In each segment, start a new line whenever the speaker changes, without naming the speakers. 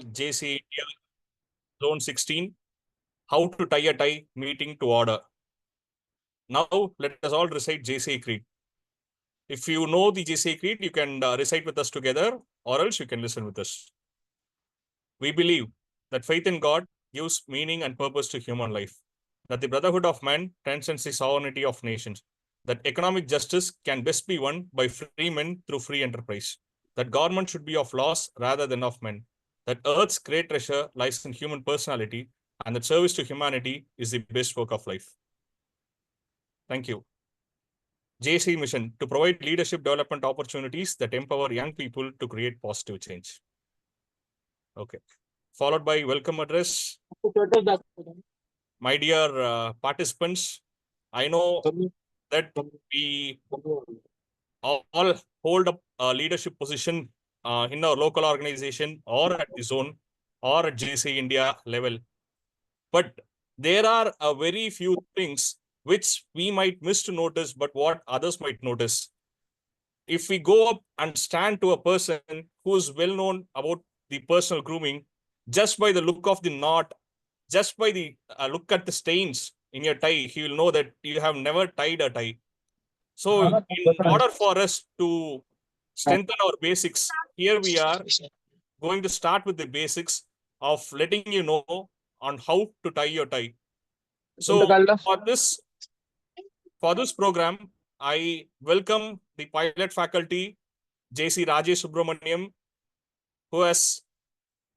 JC India Zone 16, how to tie a tie meeting to order. Now let us all recite JC Creed. If you know the JC Creed, you can recite with us together, or else you can listen with us. We believe that faith in God gives meaning and purpose to human life, that the brotherhood of man transcends the sovereignty of nations, that economic justice can best be won by free men through free enterprise, that government should be of laws rather than of men, that earth's great treasure lies in human personality, and that service to humanity is the best work of life. Thank you. JC mission to provide leadership development opportunities that empower young people to create positive change. Okay. Followed by welcome address. My dear participants, I know that we all hold up a leadership position in our local organization or at the zone or at JC India level. But there are a very few things which we might miss to notice, but what others might notice. If we go up and stand to a person who is well known about the personal grooming, just by the look of the knot, just by the look at the stains in your tie, he will know that you have never tied a tie. So in order for us to strengthen our basics, here we are going to start with the basics of letting you know on how to tie your tie. So for this program, I welcome the pilot faculty, JC Rajesh Subramanian, who is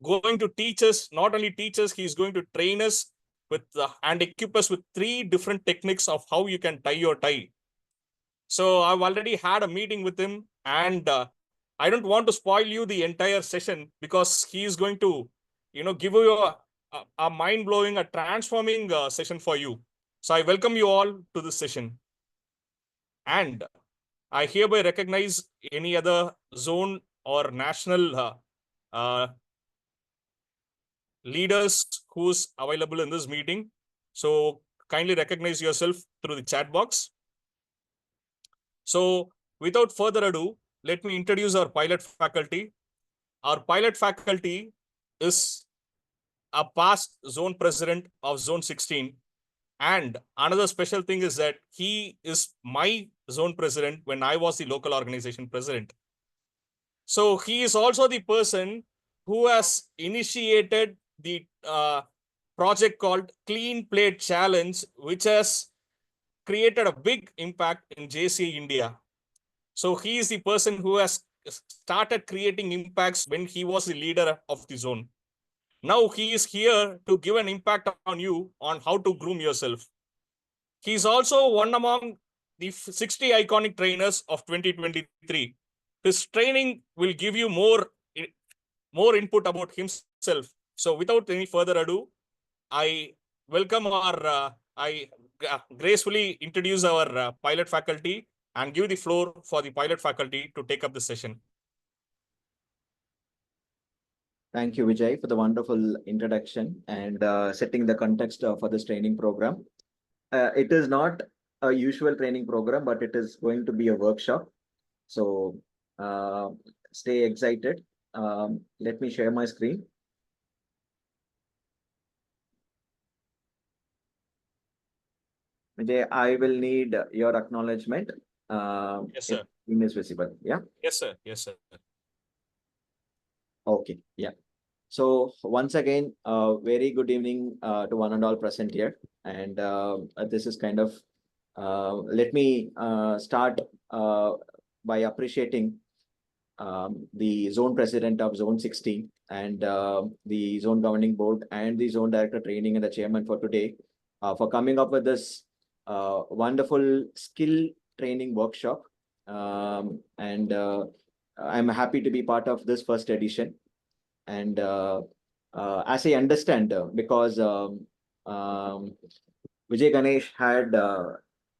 going to teach us, not only teach us, he is going to train us with and equip us with 3 different techniques of how you can tie your tie. So I've already had a meeting with him, and I don't want to spoil you the entire session because he is going to, give you a mind-blowing, a transforming session for you. So I welcome you all to this session. And I hereby recognize any other zone or national leaders who's available in this meeting. So kindly recognize yourself through the chat box. So without further ado, let me introduce our pilot faculty. Our pilot faculty is a past zone president of Zone 16. And another special thing is that he is my zone president when I was the local organization president. So he is also the person who has initiated the project called Clean Plate Challenge, which has created a big impact in JC India. So he is the person who has started creating impacts when he was the leader of the zone. Now he is here to give an impact on you on how to groom yourself. He is also one among the 60 iconic trainers of 2023. His training will give you more input about himself. So without any further ado, I welcome I gracefully introduce our pilot faculty and give the floor for the pilot faculty to take up the session.
Thank you, Vijay, for the wonderful introduction and setting the context for this training program. It is not a usual training program, but it is going to be a workshop. So stay excited. Let me share my screen. Vijay, I will need your acknowledgement.
Yes, sir.
Screen is visible. Yeah.
Yes, sir. Yes, sir.
Okay. Yeah. So once again, very good evening to one and all present here. And this is kind of, let me start by appreciating the zone president of Zone 16 and the zone governing board and the zone director training and the chairman for today for coming up with this wonderful skill training workshop. And I'm happy to be part of this first edition. And as I understand, because Vijay Ganesh had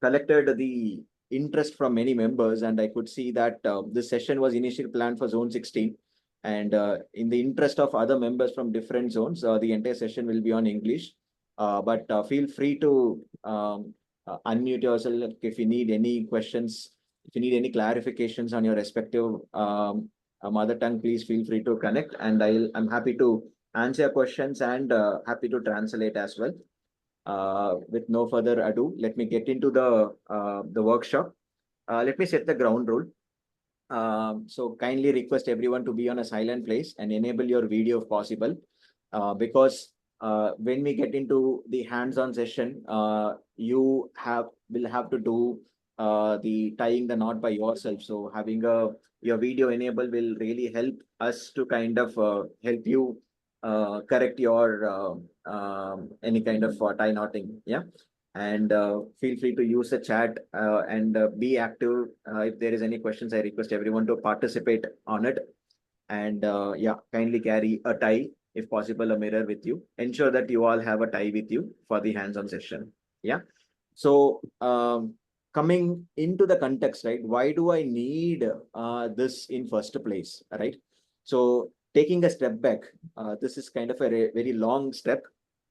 collected the interest from many members, and I could see that this session was initially planned for Zone 16. And in the interest of other members from different zones, the entire session will be on English. But feel free to unmute yourself if you need any questions, if you need any clarifications on your respective mother tongue, please feel free to connect, and I'm happy to answer your questions and happy to translate as well. With no further ado, let me get into the workshop. Let me set the ground rule. So kindly request everyone to be on a silent place and enable your video if possible, because when we get into the hands-on session, you will have to do the tying the knot by yourself. So having your video enabled will really help us to kind of help you correct your any kind of tie knotting. Yeah. And feel free to use the chat and be active. If there is any questions, I request everyone to participate on it. And yeah, kindly carry a tie, if possible, a mirror with you. Ensure that you all have a tie with you for the hands-on session. Yeah. So coming into the context, right? Why do I need this in first place, right? So taking a step back, this is kind of a very long step.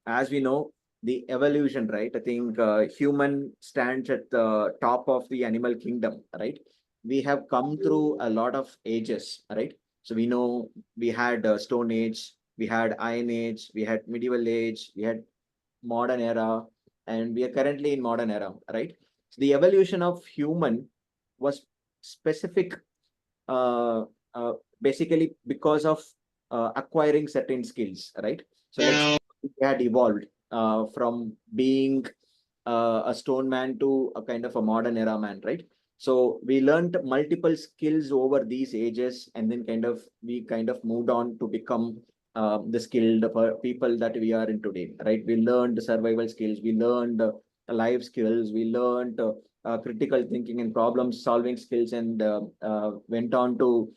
As we know, the evolution, right? I think human stands at the top of the animal kingdom, right? We have come through a lot of ages, right? So we know we had Stone Age, we had Iron Age, we had Medieval Age, we had modern era, and we are currently in modern era, right? So the evolution of human was specific, uh, basically because of acquiring certain skills, right? So let's we had evolved from being a stone man to a kind of a modern era man, right? So we learned multiple skills over these ages, and then we kind of moved on to become the skilled people that we are in today, right? We learned survival skills, we learned life skills, we learned critical thinking and problem solving skills, and went on to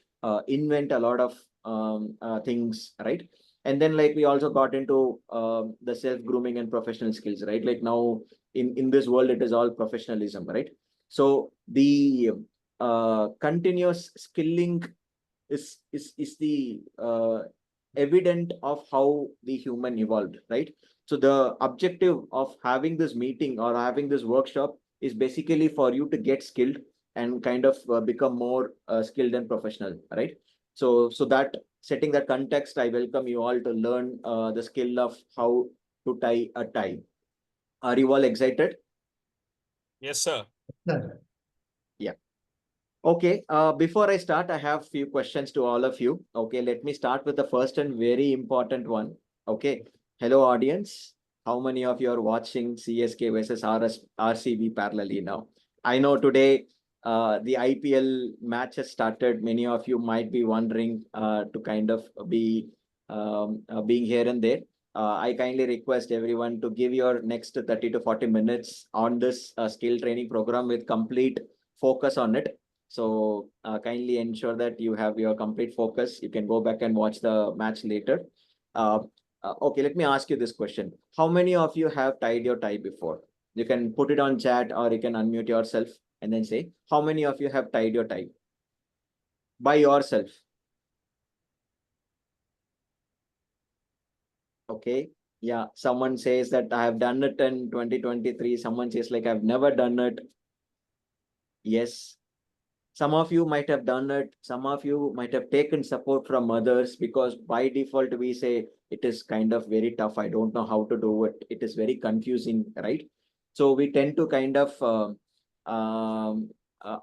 invent a lot of things, right? And then like we also got into the self grooming and professional skills, right? Like now in this world it is all professionalism, right? So the continuous skilling is the evident of how the human evolved, right? So the objective of having this meeting or having this workshop is basically for you to get skilled and kind of become more skilled and professional, right? So that setting that context, I welcome you all to learn the skill of how to tie a tie. Are you all excited?
Yes, sir.
Yeah. Okay, before I start, I have few questions to all of you. Okay, let me start with the first and very important one. Okay, hello audience. How many of you are watching CSK versus RCB parallelly now? I know today the IPL match has started. Many of you might be wondering to kind of be being here and there. I kindly request everyone to give your next 30 to 40 minutes on this skill training program with complete focus on it. So kindly ensure that you have your complete focus. You can go back and watch the match later. Uh, okay, let me ask you this question. How many of you have tied your tie before? You can put it on chat or you can unmute yourself and then say, how many of you have tied your tie by yourself? Okay. Yeah, someone says that I have done it in 2023. Someone says like I've never done it. Yes. Some of you might have done it. Some of you might have taken support from others, because by default we say it is kind of very tough. I don't know how to do it. It is very confusing, right? So we tend to kind of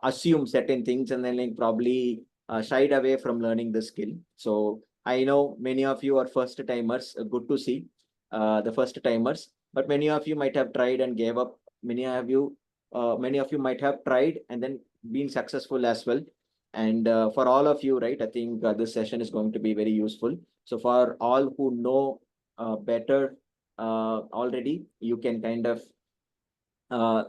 assume certain things and then like probably shied away from learning the skill. So I know many of you are first timers. Good to see the first timers, but many of you might have tried and gave up. Many of you might have tried and then been successful as well. And for all of you, right, I think this session is going to be very useful. So for all who know better already, you can kind of uh,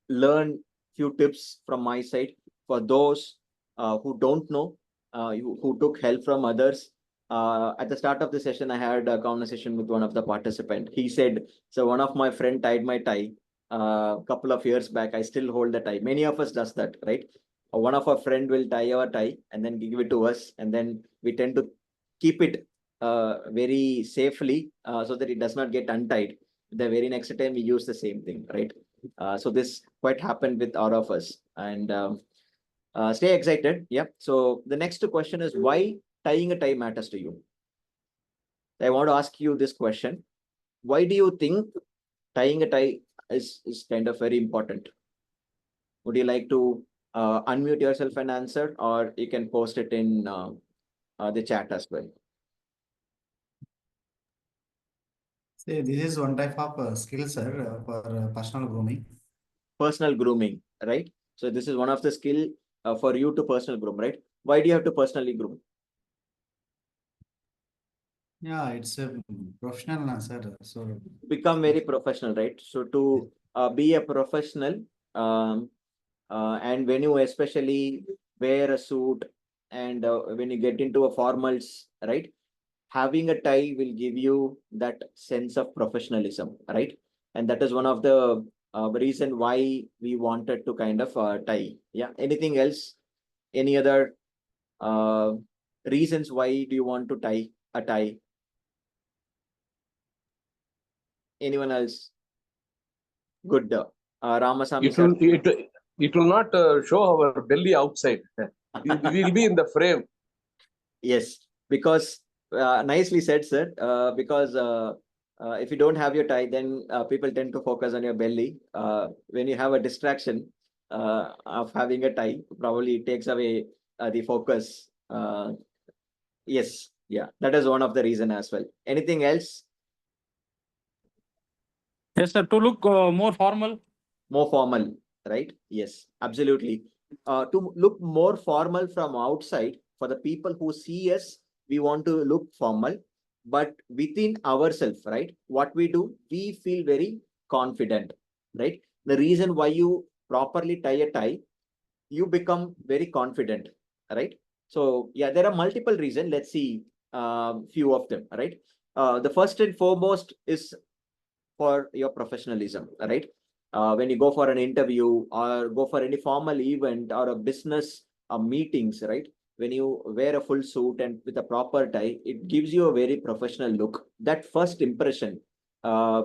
learn few tips from my side. For those who don't know, who took help from others, at the start of the session, I had a conversation with one of the participant. He said, so one of my friend tied my tie a couple of years back. I still hold the tie. Many of us does that, right? One of our friend will tie our tie and then give it to us, and then we tend to keep it very safely so that it does not get untied. The very next time we use the same thing, right? So this quite happened with all of us. And Stay excited. Yeah. So the next question is why tying a tie matters to you. I want to ask you this question. Why do you think tying a tie is kind of very important? Would you like to unmute yourself and answer, or you can post it in the chat as well?
See, this is one type of skill, sir, for personal grooming.
Personal grooming, right? So this is one of the skill for you to personal groom, right? Why do you have to personally groom?
Yeah, it's a professional, sir. So
Become very professional, right? So to be a professional, um, and when you especially wear a suit and when you get into a formals, right? Having a tie will give you that sense of professionalism, right? And that is one of the reason why we wanted to kind of tie. Yeah. Anything else? Any other uh, reasons why do you want to tie a tie? Anyone else? Good. Ramasamy
It
sir.
will it will not show our belly outside. We will be in the frame.
Yes, because nicely said, sir. Because if you don't have your tie, then people tend to focus on your belly. When you have a distraction of having a tie, probably it takes away the focus. Yes, yeah, that is one of the reason as well. Anything else?
Yes, sir. To look more formal.
More formal, right? Yes, absolutely. To look more formal from outside, for the people who see us, we want to look formal, but within ourselves, right? What we do, we feel very confident, right? The reason why you properly tie a tie, you become very confident, right? So yeah, there are multiple reasons. Let's see few of them, right? The first and foremost is for your professionalism, right? When you go for an interview or go for any formal event or a business meetings, right? When you wear a full suit and with a proper tie, it gives you a very professional look. That first impression uh,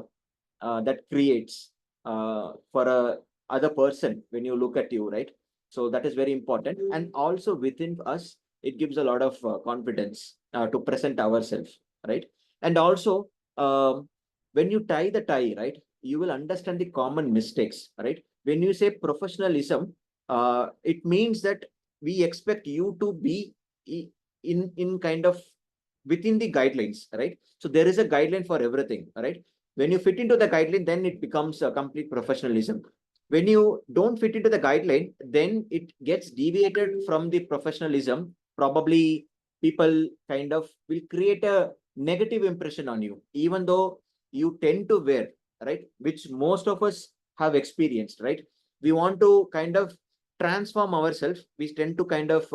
that creates for a other person when you look at you, right? So that is very important. And also within us, it gives a lot of confidence to present ourselves, right? And also, um, when you tie the tie, right, you will understand the common mistakes, right? When you say professionalism, it means that we expect you to be in kind of within the guidelines, right? So there is a guideline for everything, right? When you fit into the guideline, then it becomes a complete professionalism. When you don't fit into the guideline, then it gets deviated from the professionalism. Probably people kind of will create a negative impression on you, even though you tend to wear, right? Which most of us have experienced, right? We want to kind of transform ourselves. We tend to kind of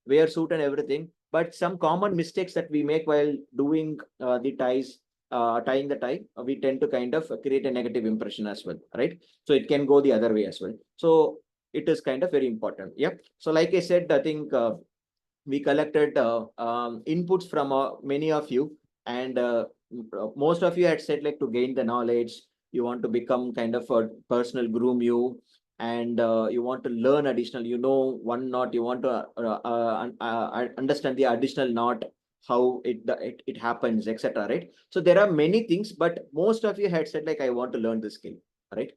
wear suit and everything, but some common mistakes that we make while doing the ties, tying the tie, we tend to kind of create a negative impression as well, right? So it can go the other way as well. So it is kind of very important. Yep. So like I said, I think we collected inputs from many of you, and most of you had said like to gain the knowledge, you want to become kind of a personal groom you, and you want to learn additional, you know, one knot, you want to understand the additional knot, how it happens, etc., right? So there are many things, but most of you had said like I want to learn this skill, right?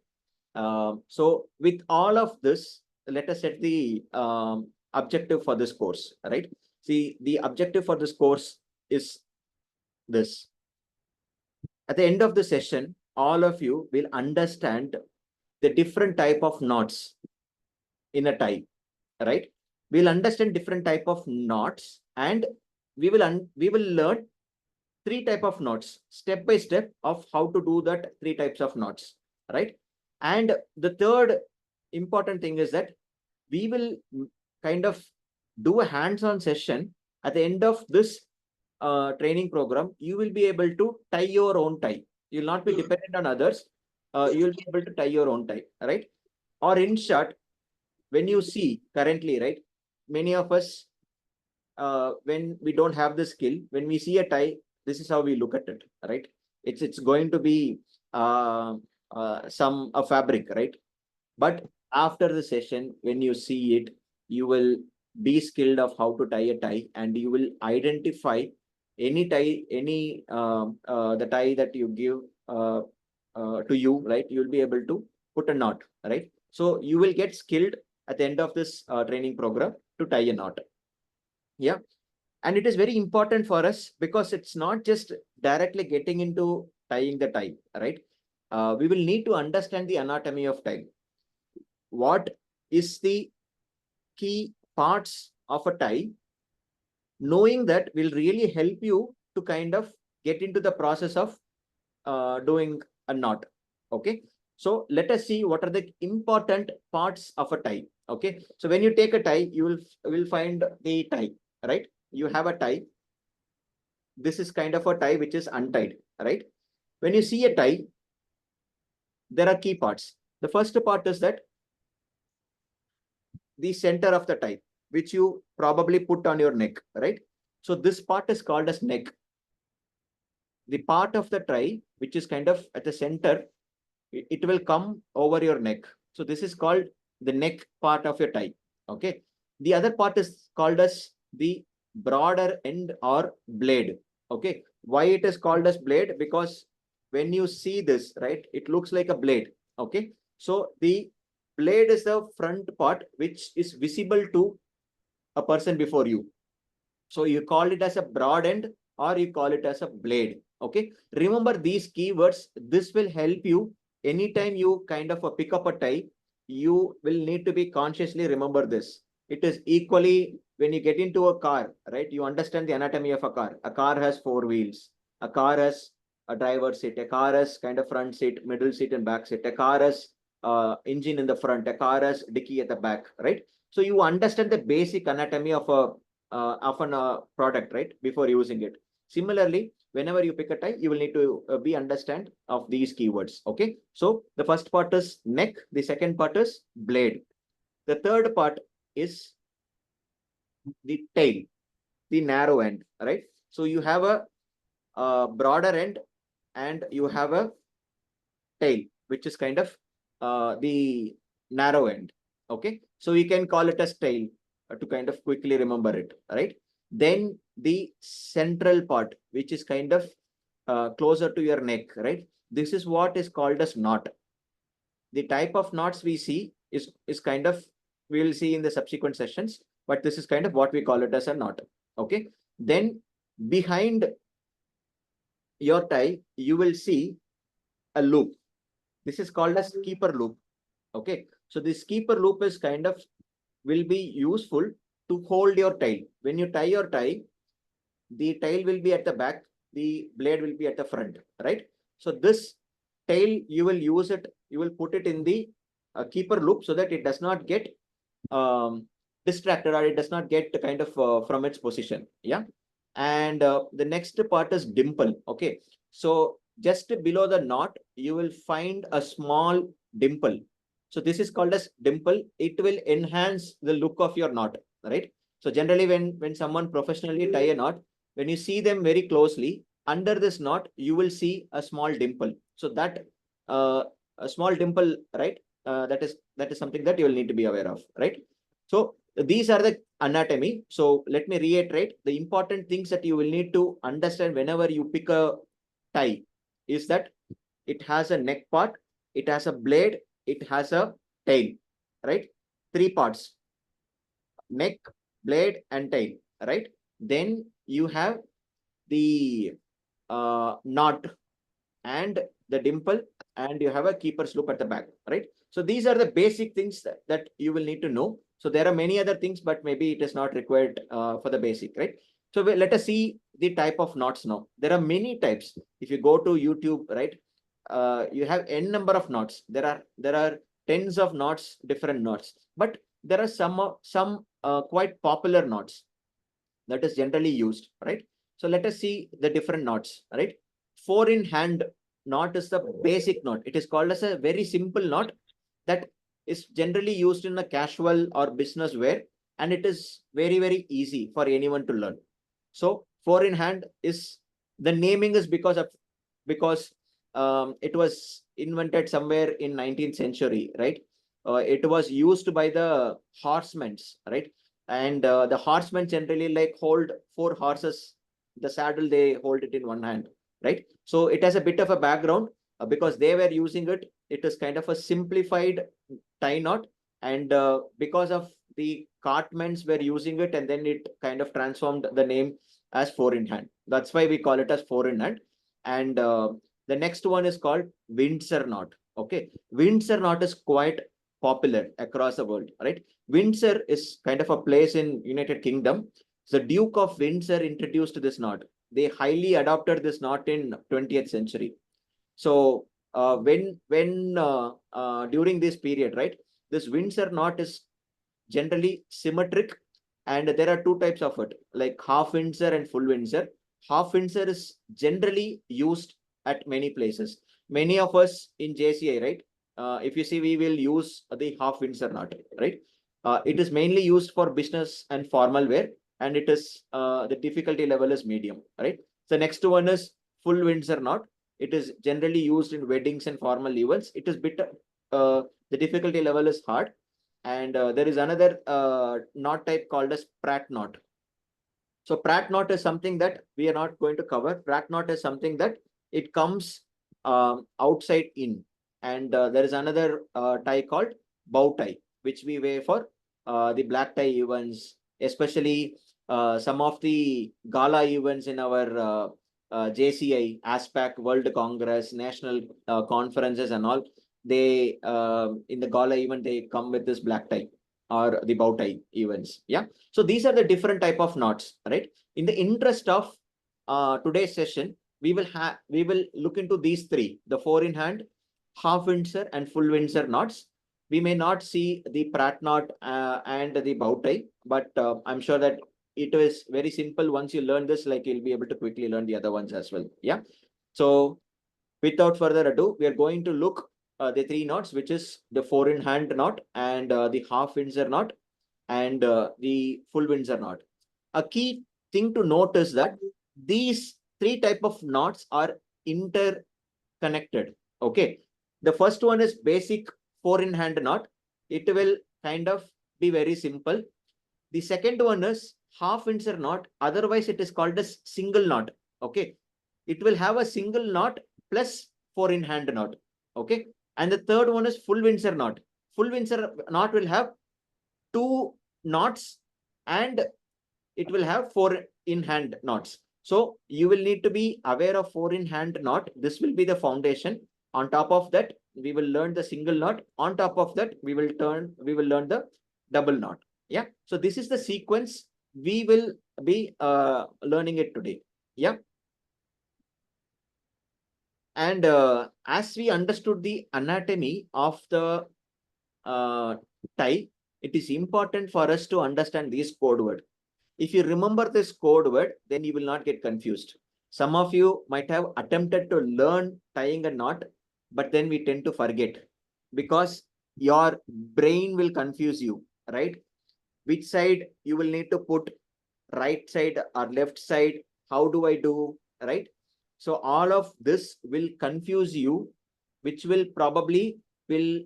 So with all of this, let us set the objective for this course, right? See, the objective for this course is this. At the end of the session, all of you will understand the different type of knots in a tie, right? We'll understand different type of knots, and we will learn three type of knots step by step of how to do that three types of knots, right? And the third important thing is that we will kind of do a hands-on session. At the end of this training program, you will be able to tie your own tie. You'll not be dependent on others. You'll be able to tie your own tie, right? Or in short, when you see currently, right, many of us, when we don't have the skill, when we see a tie, this is how we look at it, right? It's going to be some a fabric, right? But after the session, when you see it, you will be skilled of how to tie a tie, and you will identify any tie, the tie that you give to you, right? You'll be able to put a knot, right? So you will get skilled at the end of this training program to tie a knot. Yeah. And it is very important for us because it's not just directly getting into tying the tie, right? We will need to understand the anatomy of tie. What is the key parts of a tie? Knowing that will really help you to kind of get into the process of doing a knot. Okay. So let us see what are the important parts of a tie. Okay. So when you take a tie, you will find the tie, right? You have a tie. This is kind of a tie which is untied, right? When you see a tie, there are key parts. The first part is that the center of the tie, which you probably put on your neck, right? So this part is called as neck. The part of the tie, which is kind of at the center, it will come over your neck. So this is called the neck part of your tie. Okay. The other part is called as the broader end or blade. Okay. Why it is called as blade? Because when you see this, right, it looks like a blade. Okay. So the blade is the front part which is visible to a person before you. So you call it as a broad end or you call it as a blade. Okay. Remember these keywords. This will help you anytime you kind of pick up a tie. You will need to be consciously remember this. It is equally when you get into a car, right? You understand the anatomy of a car. A car has 4 wheels. A car has a driver's seat. A car has kind of front seat, middle seat, and back seat. A car has engine in the front. A car has dicky at the back, right? So you understand the basic anatomy of a product, right, before using it. Similarly, whenever you pick a tie, you will need to be understand of these keywords. Okay. So the first part is neck. The second part is blade. The third part is the tail, the narrow end, right? So you have a broader end and you have a tail, which is kind of the narrow end. Okay. So we can call it as tail to kind of quickly remember it, right? Then the central part, which is kind of closer to your neck, right? This is what is called as knot. The type of knots we see is kind of, we will see in the subsequent sessions, but this is kind of what we call it as a knot. Okay. Then behind your tie, you will see a loop. This is called as keeper loop. Okay. So this keeper loop is kind of will be useful to hold your tail. When you tie your tie, the tail will be at the back, the blade will be at the front, right? So this tail, you will use it, you will put it in the keeper loop so that it does not get distracted or it does not get kind of from its position. Yeah. And the next part is dimple. Okay. So just below the knot, you will find a small dimple. So this is called as dimple. It will enhance the look of your knot, right? So generally when someone professionally tie a knot, when you see them very closely, under this knot, you will see a small dimple. So that a small dimple, right? That is something that you will need to be aware of, right? So these are the anatomy. So let me reiterate the important things that you will need to understand whenever you pick a tie is that it has a neck part, it has a blade, it has a tail, right? 3 parts, neck, blade, and tail, right? Then you have the knot and the dimple, and you have a keeper's loop at the back, right? So these are the basic things that you will need to know. So there are many other things, but maybe it is not required for the basic, right? So let us see the type of knots now. There are many types. If you go to YouTube, right, you have n number of knots. There are tens of knots, different knots, but there are some quite popular knots that is generally used, right? So let us see the different knots, right? 4 in hand knot is the basic knot. It is called as a very simple knot that is generally used in a casual or business wear, and it is very, very easy for anyone to learn. So 4 in hand is the naming is because it was invented somewhere in 19th century, right? it was used by the horsemen, right? And the horsemen generally like hold 4 horses. The saddle, they hold it in one hand, right? So it has a bit of a background because they were using it. It is kind of a simplified tie knot. And because of the cartmen were using it, and then it kind of transformed the name as 4-in-hand. That's why we call it as 4-in-hand. And the next one is called Windsor knot. Okay, Windsor knot is quite popular across the world, right? Windsor is kind of a place in United Kingdom. The Duke of Windsor introduced this knot. They highly adopted this knot in 20th century. So when during this period, right, this Windsor knot is generally symmetric, and there are 2 types of it, like half Windsor and full Windsor. Half Windsor is generally used at many places. Many of us in JCI, right? If you see, we will use the half Windsor knot, right? It is mainly used for business and formal wear, and it is the difficulty level is medium, right? The next one is full Windsor knot. It is generally used in weddings and formal events. It is bit the difficulty level is hard. And there is another knot type called as Pratt knot. So Pratt knot is something that we are not going to cover. Pratt knot is something that it comes outside in. And there is another tie called bow tie, which we wear for the black tie events, especially some of the gala events in our JCI, ASPAC, World Congress, national conferences and all. They in the gala event, they come with this black tie or the bow tie events. Yeah. So these are the different type of knots, right? In the interest of today's session, we will look into these 3: the 4-in-hand, half Windsor, and full Windsor knots. We may not see the Pratt knot and the bow tie, but I'm sure that it is very simple. Once you learn this, like, you'll be able to quickly learn the other ones as well. Yeah. So without further ado, we are going to look the 3 knots, which is the 4-in-hand knot, and the half Windsor knot, and the full Windsor knot. A key thing to note is that these 3 type of knots are interconnected. Okay. The first one is basic 4-in-hand knot. It will kind of be very simple. The second one is half Windsor knot. Otherwise, it is called as single knot. Okay. It will have a single knot plus 4-in-hand knot. Okay. And the third one is full Windsor knot. Full Windsor knot will have 2 knots, and it will have 4-in-hand knots. So you will need to be aware of 4-in-hand knot. This will be the foundation. On top of that, we will learn the single knot. On top of that, we will learn the double knot. Yeah. So this is the sequence we will be learning it today. Yeah. And as we understood the anatomy of the tie, it is important for us to understand this code word. If you remember this code word, then you will not get confused. Some of you might have attempted to learn tying a knot, but then we tend to forget because your brain will confuse you, right? Which side you will need to put, right side or left side? How do I do, right? So all of this will confuse you, which will probably will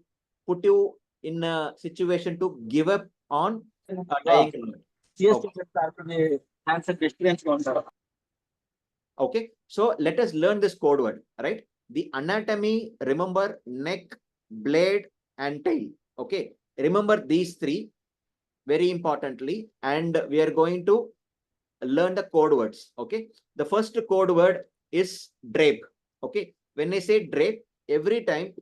put you in a situation to give up on tying a knot. Okay, so let us learn this code word, right? The anatomy, remember neck, blade, and tail. Okay, remember these 3 very importantly, and we are going to learn the code words. Okay, the first code word is drape. Okay, when I say drape, every time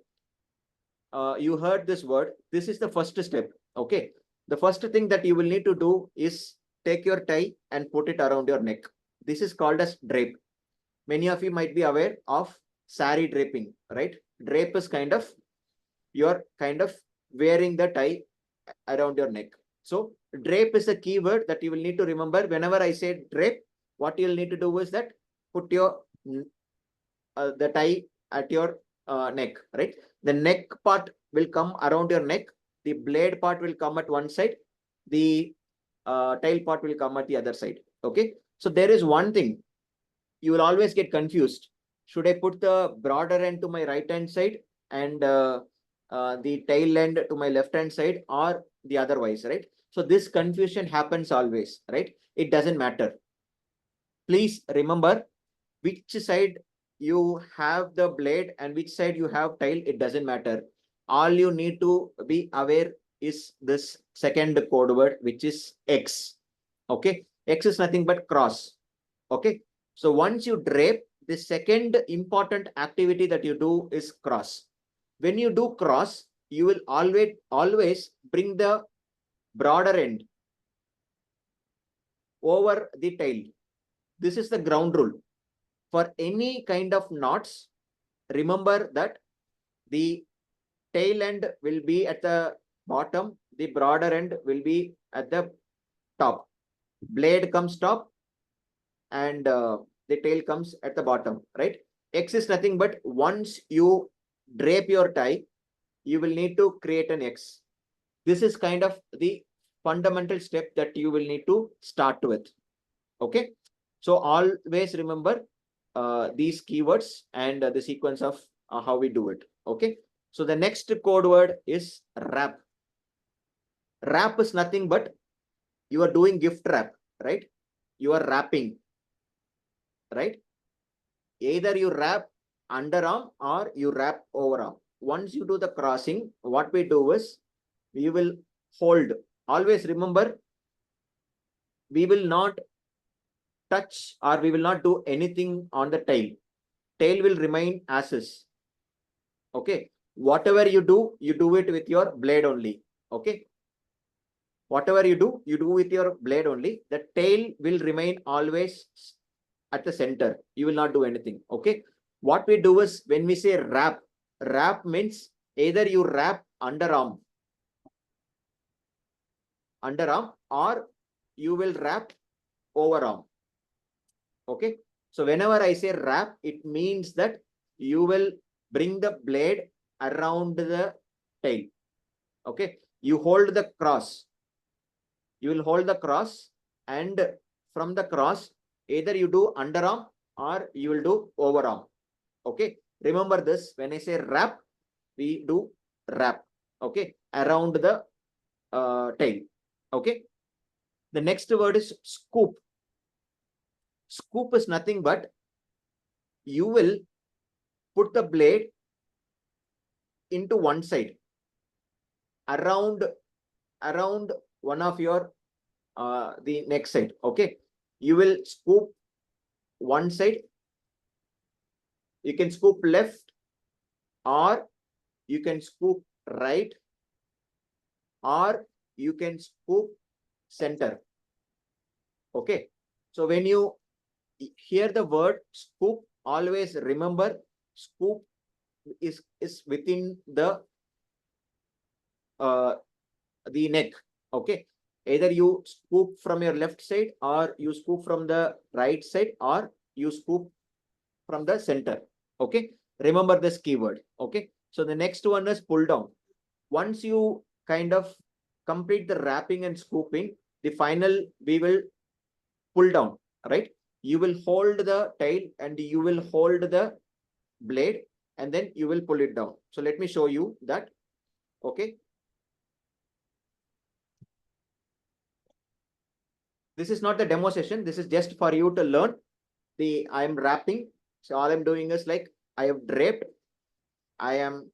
you heard this word, this is the first step. Okay, the first thing that you will need to do is take your tie and put it around your neck. This is called as drape. Many of you might be aware of sari draping, right? Drape is kind of, you're kind of wearing the tie around your neck. So drape is a keyword that you will need to remember. Whenever I say drape, what you'll need to do is that put your the tie at your neck, right? The neck part will come around your neck. The blade part will come at one side. The tail part will come at the other side. Okay. So there is one thing you will always get confused. Should I put the broader end to my right hand side and the tail end to my left hand side or the otherwise, right? So this confusion happens always, right? It doesn't matter. Please remember which side you have the blade and which side you have tail, it doesn't matter. All you need to be aware is this second code word, which is X. Okay, X is nothing but cross. Okay, so once you drape, the second important activity that you do is cross. When you do cross, you will always bring the broader end over the tail. This is the ground rule. For any kind of knots, remember that the tail end will be at the bottom, the broader end will be at the top. Blade comes top and the tail comes at the bottom, right? X is nothing but once you drape your tie, you will need to create an X. This is kind of the fundamental step that you will need to start with. Okay, so always remember these keywords and the sequence of how we do it. Okay, so the next code word is wrap. Wrap is nothing but you are doing gift wrap, right? You are wrapping, right? Either you wrap underarm or you wrap overarm. Once you do the crossing, what we do is we will hold. Always remember, we will not touch or we will not do anything on the tail. Tail will remain as is. Okay, whatever you do it with your blade only. Okay, whatever you do with your blade only. The tail will remain always at the center. You will not do anything. Okay, what we do is when we say wrap, wrap means either you wrap underarm or you will wrap overarm. Okay, so whenever I say wrap, it means that you will bring the blade around the tail. Okay, you hold the cross. You will hold the cross, and from the cross, either you do underarm or you will do overarm. Okay, remember this. When I say wrap, we do wrap. Okay, around the tail. Okay, the next word is scoop. Scoop is nothing but you will put the blade into one side around one of your the next side. Okay, you will scoop one side. You can scoop left or you can scoop right or you can scoop center. Okay, so when you hear the word scoop, always remember scoop is within the neck. Okay, either you scoop from your left side or you scoop from the right side or you scoop from the center. Okay, remember this keyword. Okay, so the next one is pull down. Once you kind of complete the wrapping and scooping, the final we will pull down, right? You will hold the tail and you will hold the blade and then you will pull it down. So let me show you that. Okay, this is not the demo session. This is just for you to learn. I am wrapping. So all I'm doing is like I have draped. I am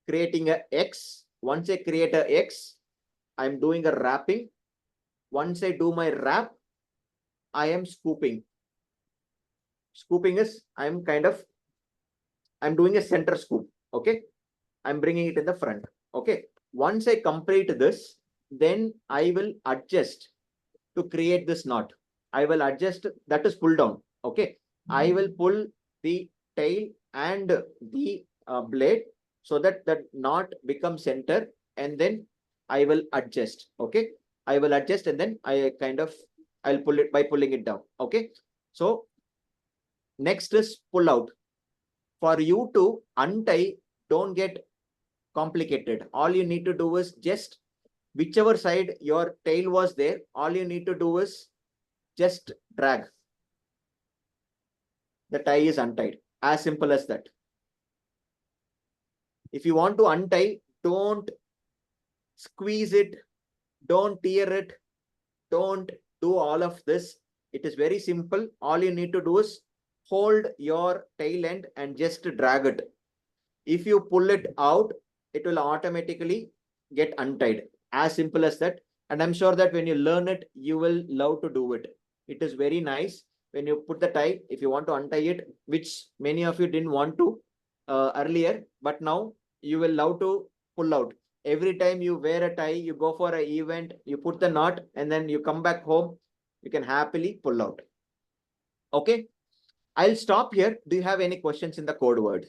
creating a X. Once I create a X, I'm doing a wrapping. Once I do my wrap, I am scooping. Scooping is I'm doing a center scoop. Okay, I'm bringing it in the front. Okay, once I complete this, then I will adjust to create this knot. I will adjust, that is pull down. Okay, I will pull the tail and the blade so that the knot becomes center, and then I will adjust. Okay, I will adjust and then I'll pull it by pulling it down. Okay, so next is pull out. For you to untie, don't get complicated. All you need to do is just whichever side your tail was there, all you need to do is just drag. The tie is untied. As simple as that. If you want to untie, don't squeeze it, don't tear it, don't do all of this. It is very simple. All you need to do is hold your tail end and just drag it. If you pull it out, it will automatically get untied. As simple as that. And I'm sure that when you learn it, you will love to do it. It is very nice. When you put the tie, if you want to untie it, which many of you didn't want to earlier, but now you will love to pull out. Every time you wear a tie, you go for an event, you put the knot, and then you come back home, you can happily pull out. Okay, I'll stop here. Do you have any questions in the code word?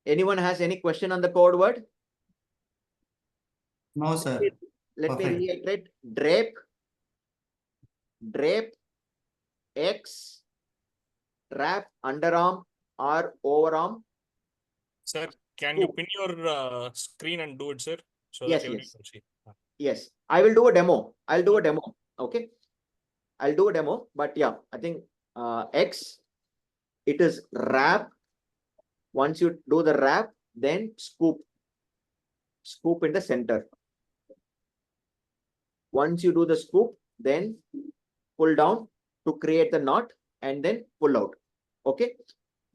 Anyone has any question on the code word?
No, sir.
Let me
Perfect.
reiterate. Drape, X, wrap, underarm or overarm.
Sir, can you pin your screen and do it, sir? So that
Yes,
everyone
yes.
can see.
Yes, I will do a demo. I'll do a demo. Okay, I'll do a demo. But yeah, I think X, it is wrap. Once you do the wrap, then scoop in the center. Once you do the scoop, then pull down to create the knot and then pull out. Okay,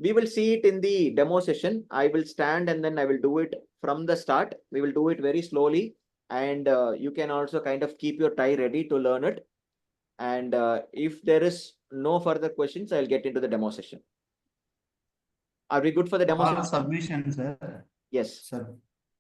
we will see it in the demo session. I will stand and then I will do it from the start. We will do it very slowly, and you can also kind of keep your tie ready to learn it. And if there is no further questions, I'll get into the demo session. Are we good for the demo
All
session?
submission, sir.
Yes.
Sir,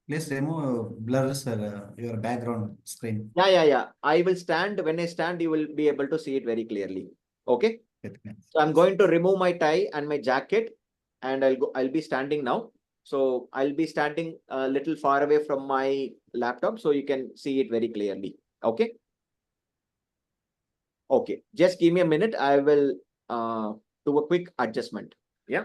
please remove blur, sir, your background screen.
Yeah. I will stand. When I stand, you will be able to see it very clearly. Okay.
Okay.
So I'm going to remove my tie and my jacket, and I'll be standing now. So I'll be standing a little far away from my laptop so you can see it very clearly. Okay. Okay. Just give me a minute. I will do a quick adjustment. Yeah.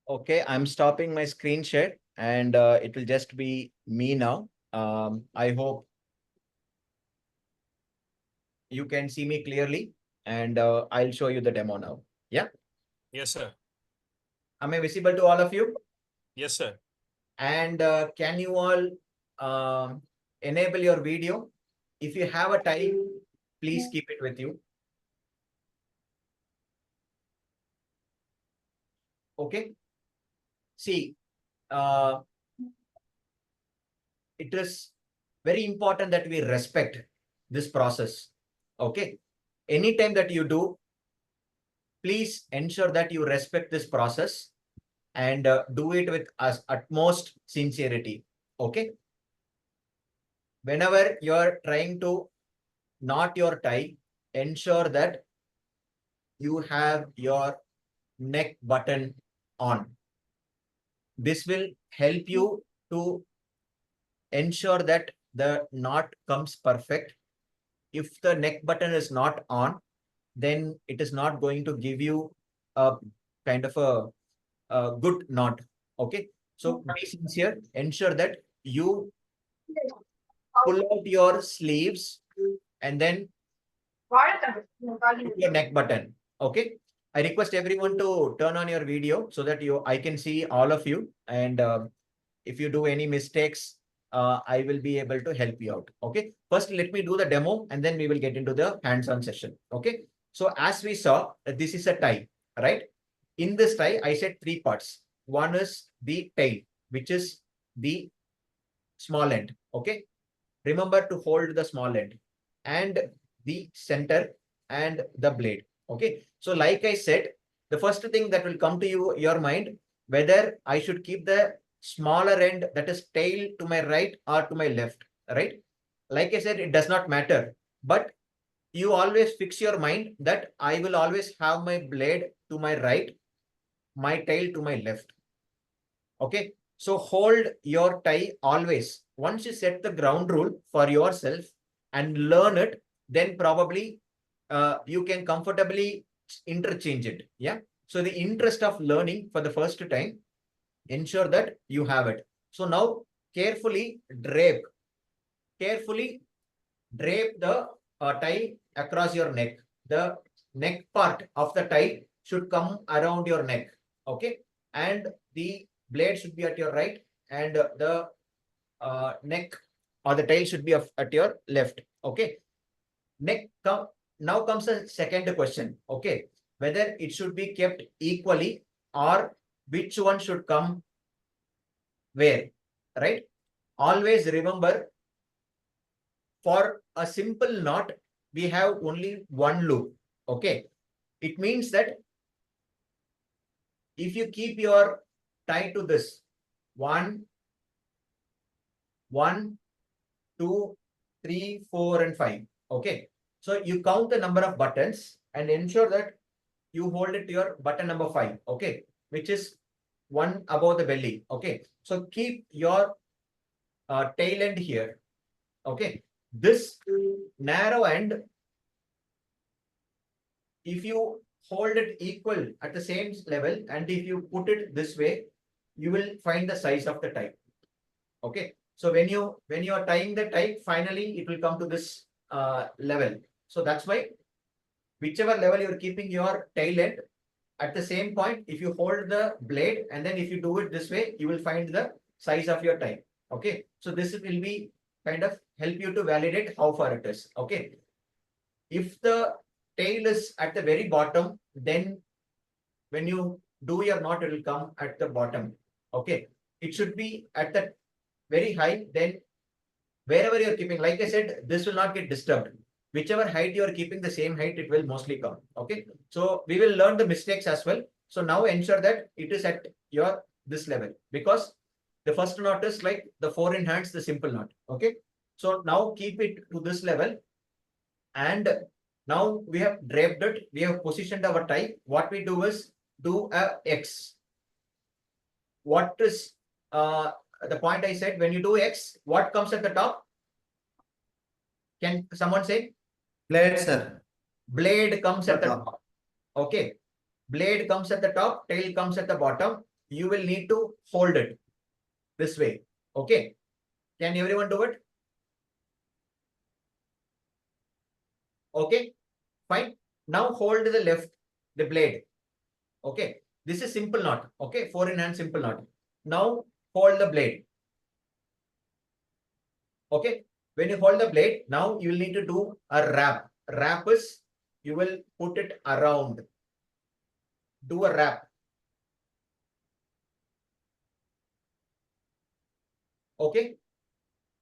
Okay, I'm stopping my screen share and it will just be me now. I hope you can see me clearly, and I'll show you the demo now. Yeah.
Yes, sir.
Am I visible to all of you?
Yes, sir.
And can you all enable your video? If you have a tie, please keep it with you. Okay. See, it is very important that we respect this process. Okay. Anytime that you do, please ensure that you respect this process and do it with utmost sincerity. Okay. Whenever you're trying to knot your tie, ensure that you have your neck button on. This will help you to ensure that the knot comes perfect. If the neck button is not on, then it is not going to give you a kind of a good knot. Okay. So be sincere, ensure that you pull out your sleeves and then put your neck button. Okay. I request everyone to turn on your video so that I can see all of you. And if you do any mistakes, I will be able to help you out. Okay. First, let me do the demo and then we will get into the hands-on session. Okay. So as we saw, this is a tie, right? In this tie, I said three parts. One is the tail, which is the small end. Okay. Remember to hold the small end and the center and the blade. Okay. So like I said, the first thing that will come to your mind, whether I should keep the smaller end, that is tail, to my right or to my left, right? Like I said, it does not matter, but you always fix your mind that I will always have my blade to my right, my tail to my left. Okay, so hold your tie always. Once you set the ground rule for yourself and learn it, then probably you can comfortably interchange it. Yeah. So the interest of learning for the first time, ensure that you have it. So now carefully drape the tie across your neck. The neck part of the tie should come around your neck. Okay, and the blade should be at your right, and the neck or the tail should be at your left. Okay, now comes the second question. Okay, whether it should be kept equally or which one should come where, right? Always remember, for a simple knot, we have only one loop. Okay, it means that if you keep your tie to this 1, 2, 3, 4, and 5. Okay, so you count the number of buttons and ensure that you hold it to your button number 5. Okay, which is one above the belly. Okay, so keep your tail end here. Okay, this narrow end, if you hold it equal at the same level, and if you put it this way, you will find the size of the tie. Okay, so when you are tying the tie, finally it will come to this level. So that's why whichever level you're keeping your tail end, at the same point, if you hold the blade and then if you do it this way, you will find the size of your tie. Okay, so this will be kind of help you to validate how far it is. Okay, if the tail is at the very bottom, then when you do your knot, it will come at the bottom. Okay, it should be at the very high, then wherever you're keeping, like I said, this will not get disturbed. Whichever height you are keeping, the same height it will mostly come. Okay, so we will learn the mistakes as well. So now ensure that it is at your this level, because the first knot is like the 4 in hands, the simple knot. Okay, so now keep it to this level, and now we have draped it, we have positioned our tie. What we do is do a X. What is the point I said? When you do X, what comes at the top? Can someone say?
Blade, sir.
Blade comes at the top. Okay, blade comes at the top, tail comes at the bottom. You will need to hold it this way. Okay, can everyone do it? Okay, fine. Now hold the blade. Okay, this is simple knot. Okay, 4 in hand simple knot. Now hold the blade. Okay, when you hold the blade, now you will need to do a wrap. Wrap is you will put it around. Do a wrap. Okay,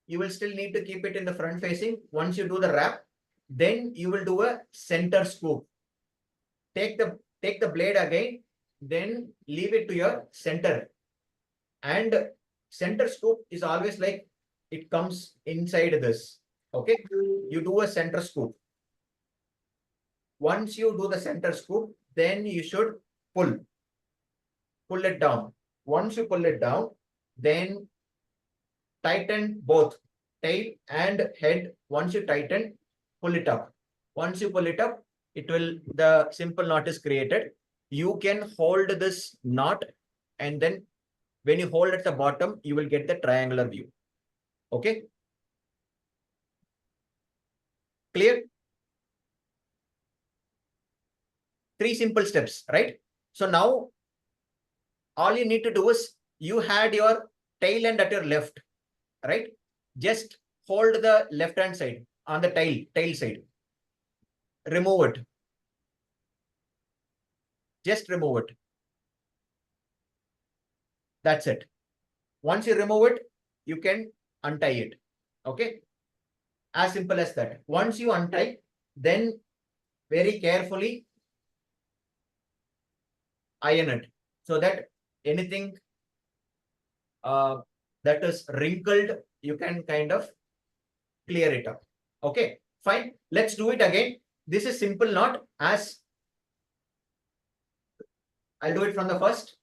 you will still need to keep it in the front facing. Once you do the wrap, then you will do a center scoop. Take the blade again, then leave it to your center. And center scoop is always like it comes inside this. Okay, you do a center scoop. Once you do the center scoop, then you should pull it down. Once you pull it down, then tighten both tail and head. Once you tighten, pull it up. Once you pull it up, the simple knot is created. You can hold this knot, and then when you hold at the bottom, you will get the triangular view. Okay, clear? 3 simple steps, right? So now all you need to do is, you had your tail end at your left, right? Just hold the left hand side on the tail side. Remove it. Just remove it. That's it. Once you remove it, you can untie it. Okay, as simple as that. Once you untie, then very carefully iron it, so that anything that is wrinkled, you can kind of clear it up. Okay, fine. Let's do it again. This is simple knot. As I'll do it from the first.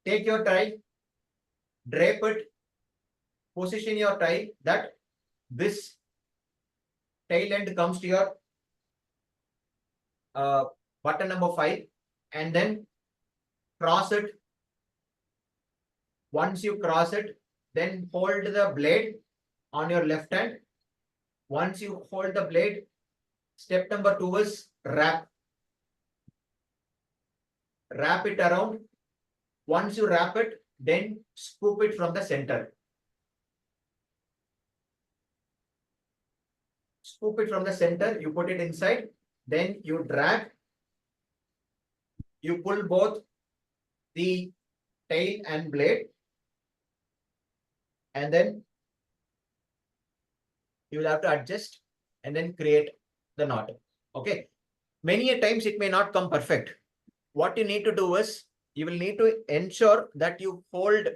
Take your tie, drape it, position your tie that this tail end comes to your button number 5, and then cross it. Once you cross it, then hold the blade on your left hand. Once you hold the blade, step number 2 is wrap. Wrap it around. Once you wrap it, then scoop it from the center. Scoop it from the center, you put it inside, then you drag, you pull both the tail and blade, and then you will have to adjust and then create the knot. Okay. Many a times it may not come perfect. What you need to do is you will need to ensure that you hold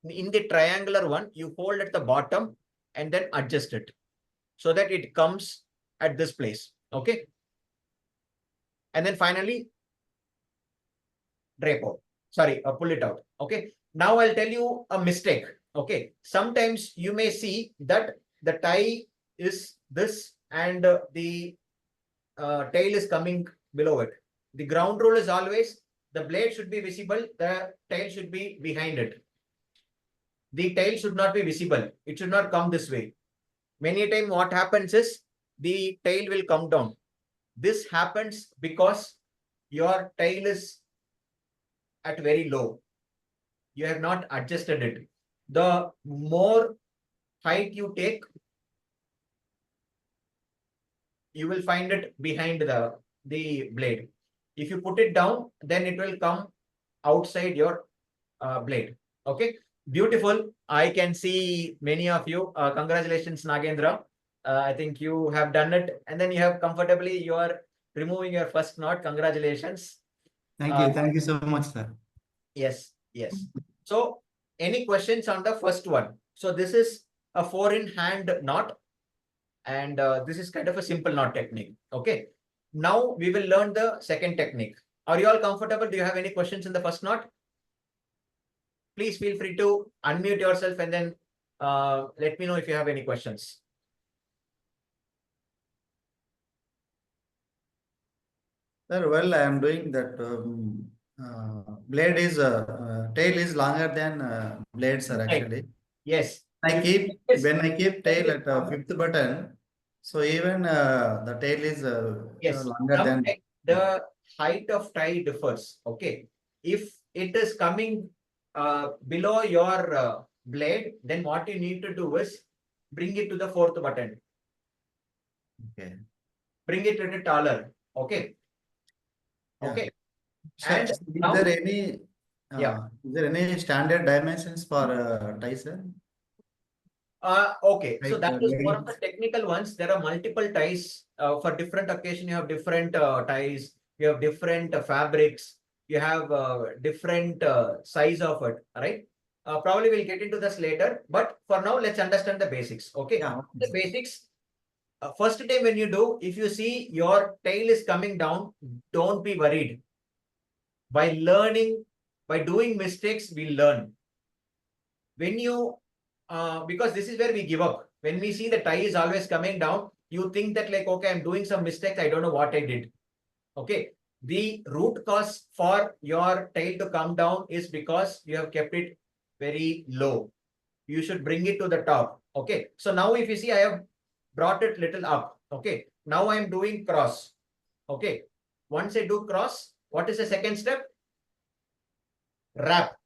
in the triangular one, you hold at the bottom and then adjust it so that it comes at this place. Okay. And then finally, drape out. Sorry, pull it out. Okay. Now I'll tell you a mistake. Okay. Sometimes you may see that the tie is this and the tail is coming below it. The ground rule is always the blade should be visible, the tail should be behind it. The tail should not be visible. It should not come this way. Many a time what happens is the tail will come down. This happens because your tail is at very low. You have not adjusted it. The more height you take, you will find it behind the blade. If you put it down, then it will come outside your blade. Okay, beautiful. I can see many of you. Congratulations, Nagendra. I think you have done it, and then you have comfortably, you are removing your first knot. Congratulations.
Thank you so much, sir.
Yes, yes. So any questions on the first one? So this is a 4-in-hand knot, and this is kind of a simple knot technique. Okay. Now we will learn the second technique. Are you all comfortable? Do you have any questions in the first knot? Please feel free to unmute yourself and then let me know if you have any questions.
Sir, well, I am doing that. Blade is tail is longer than blade, sir. Actually,
Yes.
when I keep tail at
Yes.
5th button, so even the tail is
Yes.
longer than.
Sometimes the height of tie differs. Okay. If it is coming below your blade, then what you need to do is bring it to the 4th button.
Okay.
Bring it a little taller. Okay.
Yeah.
Okay.
Sir,
And
is
now,
there any
yeah.
is there any standard dimensions for tie, sir?
Okay, so
Like,
that is one of the
length?
technical ones. There are multiple ties for different occasion. You have different ties. You have different fabrics. You have different size of it. Right? Probably we'll get into this later. But for now, let's understand the basics. Okay.
Yeah.
The basics. First time when you do, if you see your tail is coming down, don't be worried. By learning, by doing mistakes, we learn. When you because this is where we give up. When we see the tie is always coming down, you think that like, okay, I'm doing some mistakes. I don't know what I did. Okay. The root cause for your tail to come down is because you have kept it very low. You should bring it to the top. Okay. So now if you see, I have brought it little up. Okay. Now I'm doing cross. Okay. Once I do cross, what is the second step? Wrap.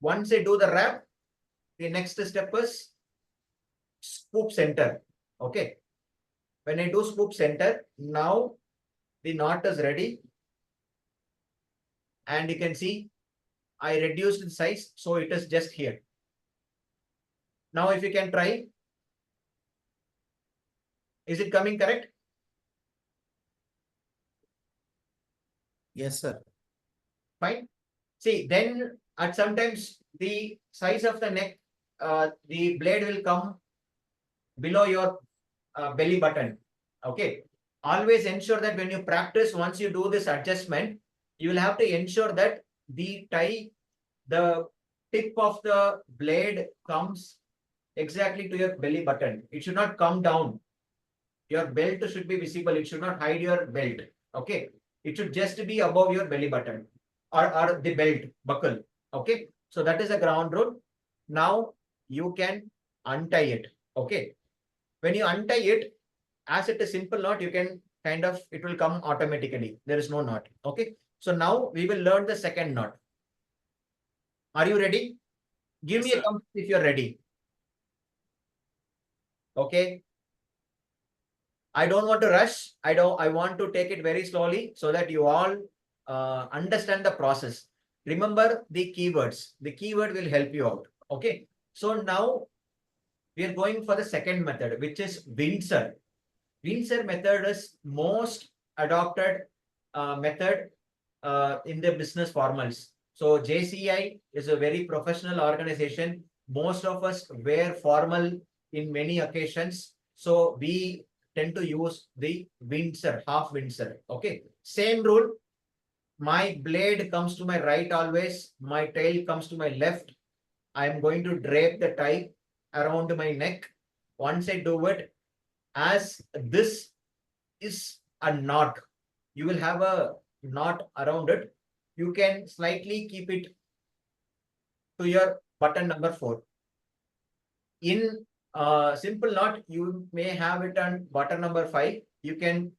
Once I do the wrap, the next step is scoop center. Okay. When I do scoop center, now the knot is ready. And you can see I reduced the size, so it is just here. Now if you can try, is it coming correct?
Yes, sir.
Fine. See, then at sometimes the size of the neck, the blade will come below your belly button. Okay. Always ensure that when you practice, once you do this adjustment, you will have to ensure that the tip of the blade comes exactly to your belly button. It should not come down. Your belt should be visible. It should not hide your belt. Okay. It should just be above your belly button or the belt buckle. Okay. So that is a ground rule. Now you can untie it. Okay. When you untie it, as it is simple knot, you can it will come automatically. There is no knot. Okay. So now we will learn the second knot. Are you ready? Give me a thumbs up if you're ready. Okay. I don't want to rush. I want to take it very slowly so that you all understand the process. Remember the keywords. The keyword will help you out. Okay. So now we are going for the second method, which is Windsor. Windsor method is most adopted method in the business formals. So JCI is a very professional organization. Most of us wear formal in many occasions. So we tend to use the Windsor, half Windsor. Okay. Same rule. My blade comes to my right always. My tail comes to my left. I am going to drape the tie around my neck. Once I do it, as this is a knot, you will have a knot around it. You can slightly keep it to your button number 4. In simple knot, you may have it on button number 5. You can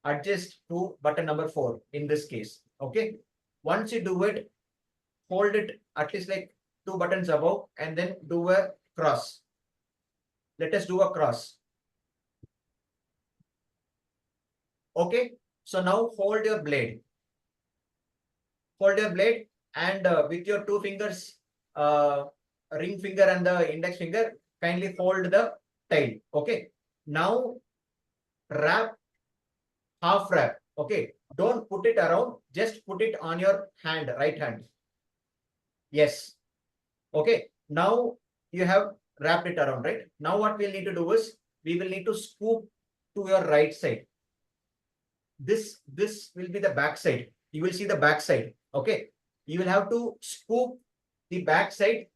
adjust to button number 4 in this case. Okay. Once you do it, hold it at least like 2 buttons above and then do a cross. Let us do a cross. Okay. So now hold your blade. Hold your blade and with your 2 fingers, ring finger and the index finger, kindly hold the tail. Okay. Now wrap, half wrap. Okay. Don't put it around, just put it on your hand, right hand. Yes. Okay. Now you have wrapped it around, right? Now what we'll need to do is we will need to scoop to your right side. This will be the back side. You will see the back side. Okay. You will have to scoop the back side.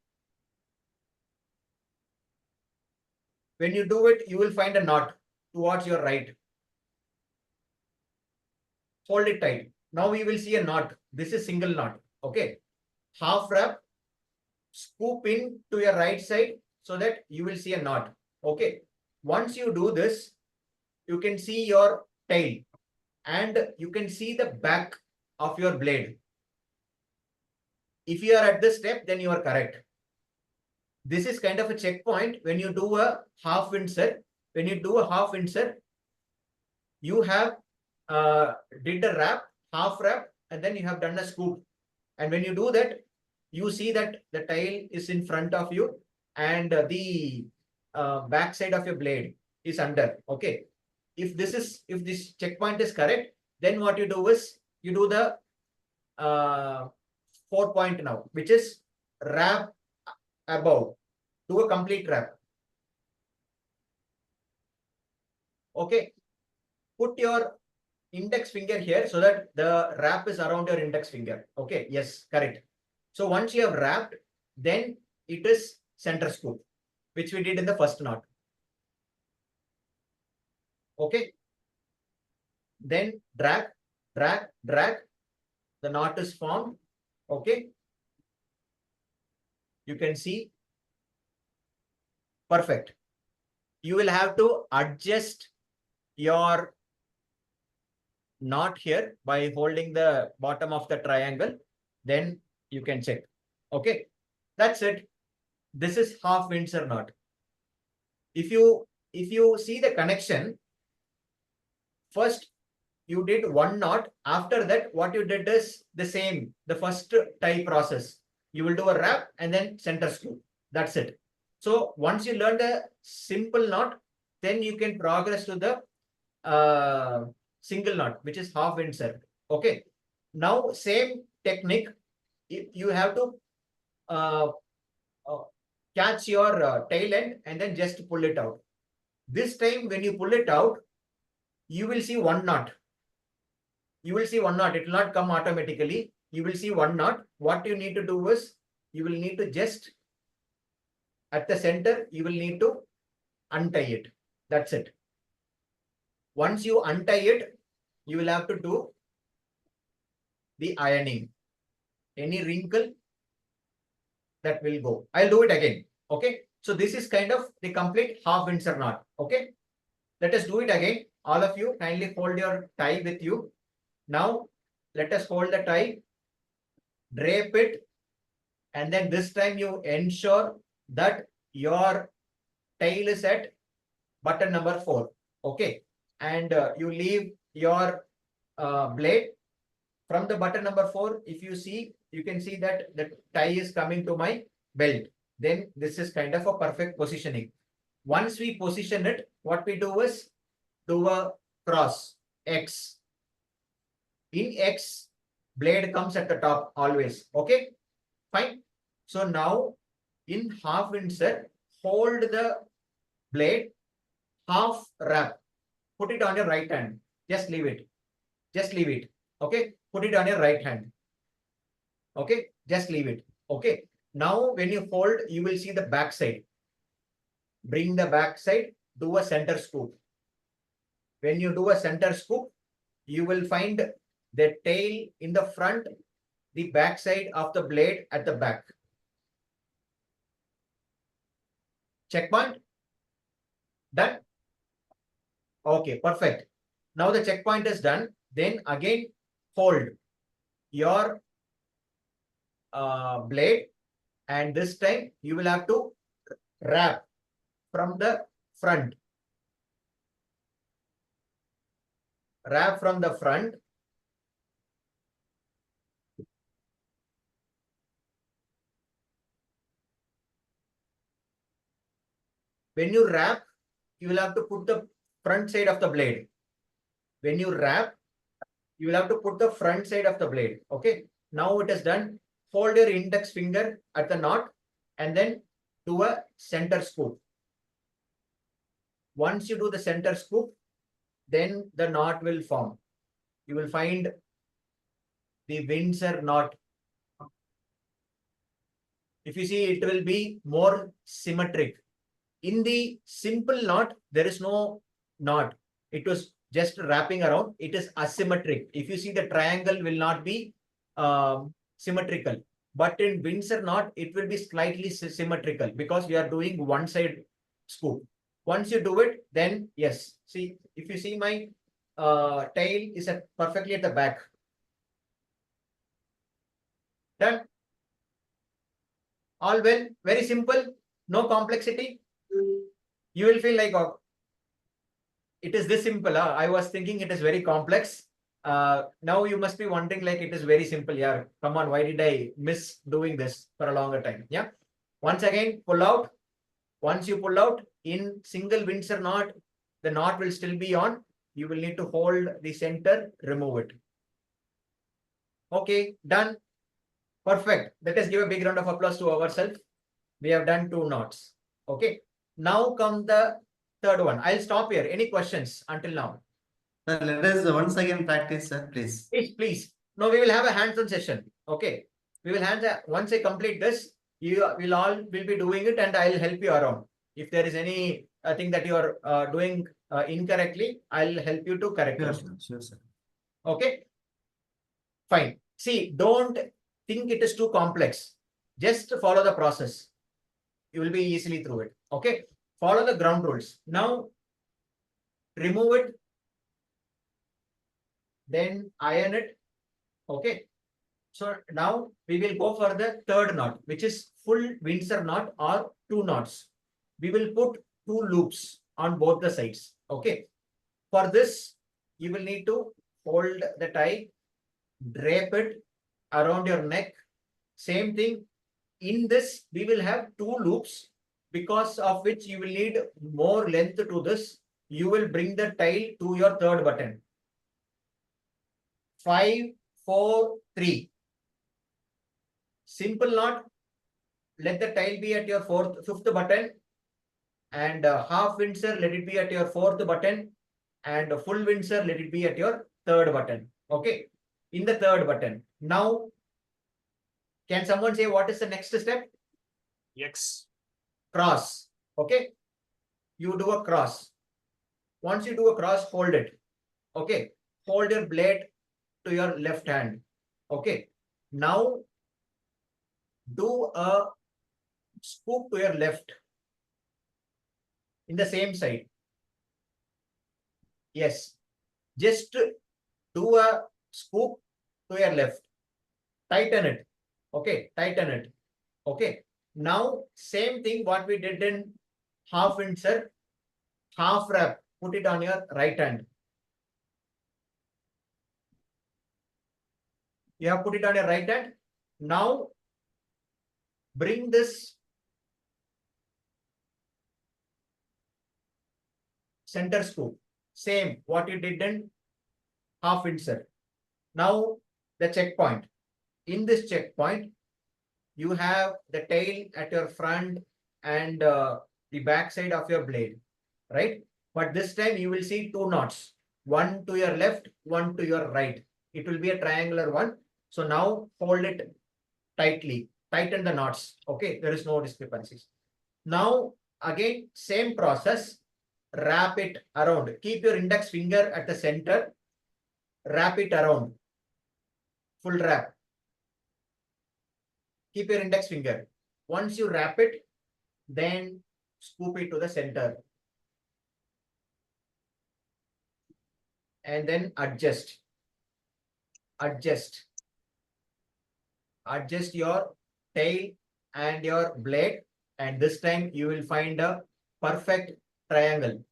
When you do it, you will find a knot towards your right. Hold it tight. Now we will see a knot. This is single knot. Okay. Half wrap, scoop in to your right side so that you will see a knot. Okay. Once you do this, you can see your tail and you can see the back of your blade. If you are at this step, then you are correct. This is kind of a checkpoint when you do a half Windsor. When you do a half Windsor, you have did a wrap, half wrap, and then you have done a scoop. And when you do that, you see that the tail is in front of you and the back side of your blade is under. Okay. If this checkpoint is correct, then what you do is you do the 4-point now, which is wrap above. Do a complete wrap. Okay. Put your index finger here so that the wrap is around your index finger. Okay. Yes, correct. So once you have wrapped, then it is center scoop, which we did in the first knot. Okay. Then drag, drag, drag. The knot is formed. Okay. You can see. Perfect. You will have to adjust your knot here by holding the bottom of the triangle. Then you can check. Okay. That's it. This is half Windsor knot. If you see the connection, first you did 1 knot. After that, what you did is the same, the first tie process. You will do a wrap and then center scoop. That's it. So once you learn the simple knot, then you can progress to the single knot, which is half Windsor. Okay.
Now, same technique, you have to catch your tail end and then just pull it out. This time, when you pull it out, you will see one knot. You will see one knot. It will not come automatically. You will see one knot. What you need to do is, you will need to just at the center, you will need to untie it. That's it. Once you untie it, you will have to do the ironing. Any wrinkle, that will go. I'll do it again. Okay. So this is kind of the complete half Windsor knot. Okay. Let us do it again. All of you kindly hold your tie with you. Now let us hold the tie, drape it, and then this time you ensure that your tail is at button number 4. Okay. And you leave your blade from the button number 4. If you see, you can see that the tie is coming to my belt. Then this is kind of a perfect positioning. Once we position it, what we do is do a cross X. In X, blade comes at the top always. Okay, fine. So now in half Windsor, hold the blade, half wrap, put it on your right hand. Just leave it. Just leave it. Okay, put it on your right hand. Okay, just leave it. Okay, now when you fold, you will see the back side. Bring the back side, do a center scoop. When you do a center scoop, you will find the tail in the front, the back side of the blade at the back. Checkpoint? Done? Okay, perfect. Now the checkpoint is done. Then again, fold your blade, and this time you will have to wrap from the front. Wrap from the front. When you wrap, you will have to put the front side of the blade. When you wrap, you will have to put the front side of the blade. Okay. Now it is done. Fold your index finger at the knot and then do a center scoop. Once you do the center scoop, then the knot will form. You will find the Windsor knot. If you see, it will be more symmetric. In the simple knot, there is no knot. It was just wrapping around. It is asymmetric. If you see, the triangle will not be symmetrical. But in Windsor knot, it will be slightly symmetrical because we are doing one side scoop. Once you do it, then yes. See, if you see, my tail is perfectly at the back. Done. All well, very simple, no complexity. You will feel like, oh, it is this simple. I was thinking it is very complex. Now you must be wondering, like, it is very simple. Yeah, come on, why did I miss doing this for a longer time? Yeah. Once again, pull out. Once you pull out, in single Windsor knot, the knot will still be on. You will need to hold the center, remove it. Okay, done. Perfect. Let us give a big round of applause to ourselves. We have done 2 knots. Okay. Now come the third one. I'll stop here. Any questions until now?
Sir, let us once again practice, sir, please.
Please. No, we will have a hands-on session. Okay. We will once I complete this, you will all will be doing it, and I'll help you around. If there is any thing that you are doing incorrectly, I'll help you to correct it.
Sure, sir.
Okay. Fine. See, don't think it is too complex. Just follow the process. You will be easily through it. Okay. Follow the ground rules. Now, remove it. Then iron it. Okay. So now we will go for the third knot, which is full Windsor knot or 2 knots. We will put 2 loops on both the sides. Okay. For this, you will need to hold the tie, drape it around your neck. Same thing. In this, we will have 2 loops, because of which you will need more length to this. You will bring the tail to your third button. 5, 4, 3. Simple knot. Let the tail be at your fifth button, and half Windsor let it be at your fourth button, and full Windsor let it be at your third button. Okay, in the third button. Now, can someone say what is the next step?
X.
Cross. Okay, you do a cross. Once you do a cross, hold it. Okay, hold your blade to your left hand. Okay, now do a scoop to your left in the same side. Yes, just do a scoop to your left. Tighten it. Okay, tighten it. Okay, now same thing what we did in half Windsor, half wrap, put it on your right hand. You have put it on your right hand. Now bring this center scoop. Same what you did in half Windsor. Now the checkpoint. In this checkpoint, you have the tail at your front and the back side of your blade, right? But this time you will see two knots, one to your left, one to your right. It will be a triangular one. So now hold it tightly, tighten the knots. Okay, there is no discrepancies. Now again, same process, wrap it around. Keep your index finger at the center, wrap it around, full wrap. Keep your index finger. Once you wrap it, then scoop it to the center. And then adjust. Adjust. Adjust your tail and your blade. And this time you will find a perfect triangle.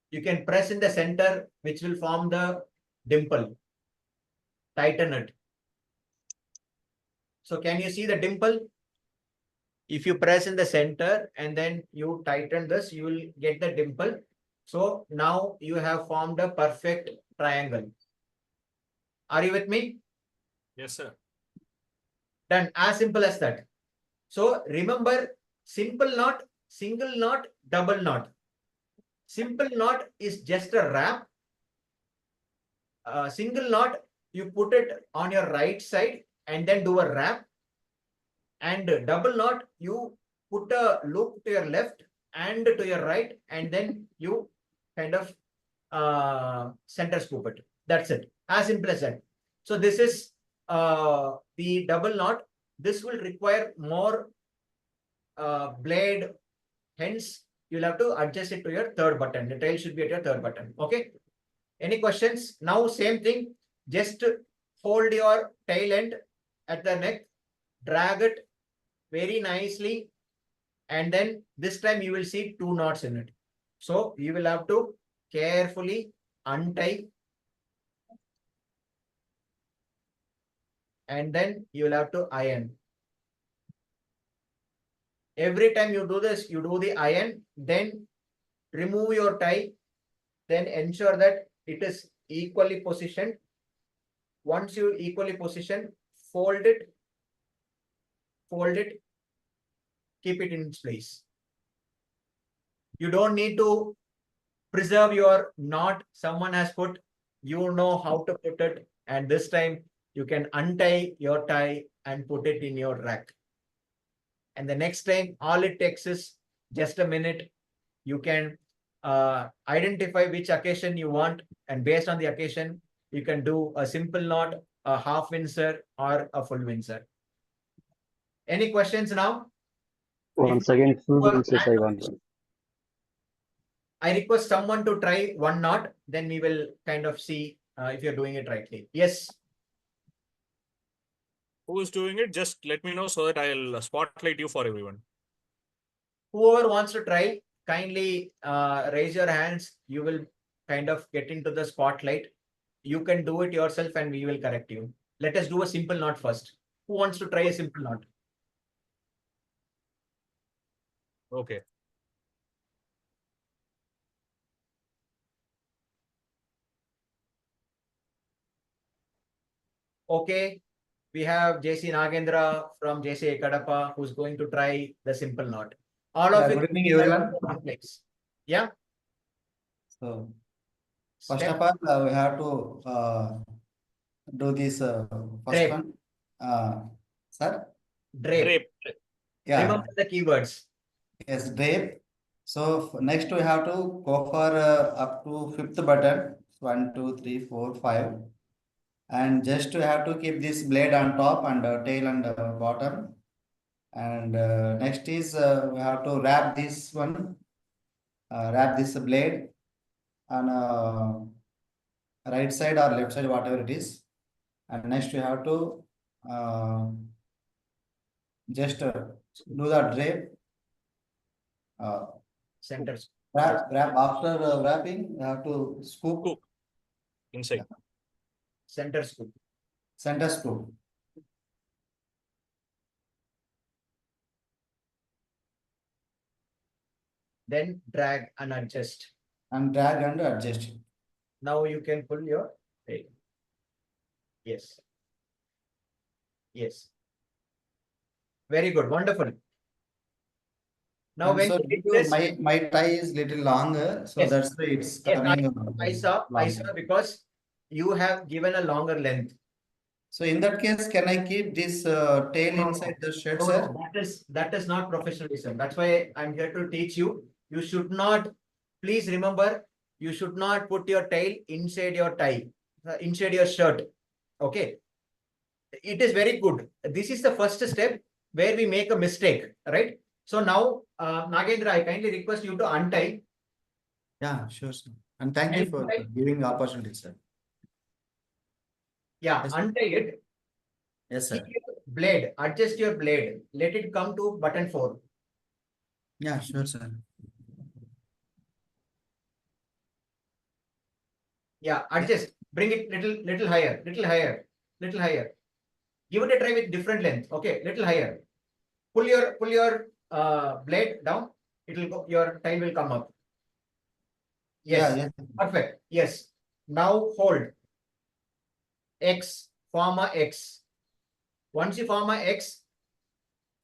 You can press in the center, which will form the dimple. Tighten it. So can you see the dimple? If you press in the center and then you tighten this, you will get the dimple. So now you have formed a perfect triangle. Are you with me?
Yes, sir.
Done. As simple as that. So remember, simple knot, single knot, double knot. Simple knot is just a wrap. Single knot, you put it on your right side and then do a wrap. And double knot, you put a loop to your left and to your right, and then you kind of center scoop it. That's it. As simple as that. So this is the double knot. This will require more blade. Hence, you'll have to adjust it to your third button. The tail should be at your third button. Okay. Any questions? Now, same thing. Just hold your tail end at the neck, drag it very nicely, and then this time you will see two knots in it. So you will have to carefully untie, and then you will have to iron. Every time you do this, you do the iron, then remove your tie, then ensure that it is equally positioned. Once you equally position, fold it, keep it in its place. You don't need to preserve your knot. Someone has put, you know how to put it, and this time you can untie your tie and put it in your rack. And the next time, all it takes is just a minute. You can identify which occasion you want, and based on the occasion, you can do a simple knot, a half Windsor, or a full Windsor. Any questions now?
Once again, full Windsors I want one.
I request someone to try one knot, then we will kind of see if you're doing it rightly. Yes.
Who is doing it? Just let me know so that I'll spotlight you for everyone.
Whoever wants to try, kindly raise your hands. You will kind of get into the spotlight. You can do it yourself and we will correct you. Let us do a simple knot first. Who wants to try a simple knot?
Okay.
Okay. We have JC Nagendra from JC Kadapa who's going to try the simple knot. All of
Yeah,
it.
good evening, everyone.
Yeah.
So first
Step.
of all, we have to do this first
Drape.
one. Sir?
Drape.
Yeah,
Remember the keywords.
yes, drape. So next we have to go for up to fifth button. 1, 2, 3, 4, 5. And just we have to keep this blade on top and tail on the bottom. And next is we have to wrap this one, wrap this blade on right side or left side, whatever it is. And next we have to just do the drape.
Center.
Wrap after wrapping, you have to scoop.
Scoop. Inside.
Center scoop.
Center scoop.
Then drag and adjust.
And drag and adjust.
Now you can pull your tail. Yes. Yes. Very good. Wonderful. Now
And
when
so
you did this,
my tie is little longer, so
Yes.
that's why it's
yes,
coming.
I saw
longer.
because you have given a longer length.
So in that case, can I keep this tail
No,
inside the shirt,
No,
sir?
no, that is not professionalism. That's why I'm here to teach you. You should not, please remember, you should not put your tail inside your tie, inside your shirt. Okay. It is very good. This is the first step where we make a mistake, right? So now, Nagendra, I kindly request you to untie.
Yeah, sure, sir. And thank you for
Untie.
giving the opportunity, sir.
Yeah,
Yes.
untie it.
Yes, sir.
Keep your blade, adjust your blade. Let it come to button 4.
Yeah, sure, sir.
Yeah, adjust. Bring it little higher, little higher, little higher. Give it a try with different length. Okay, little higher. Pull your blade down. It will go. Your tail will come up. Yes,
Yeah, yes.
perfect. Yes. Now hold. X, form a X. Once you form a X,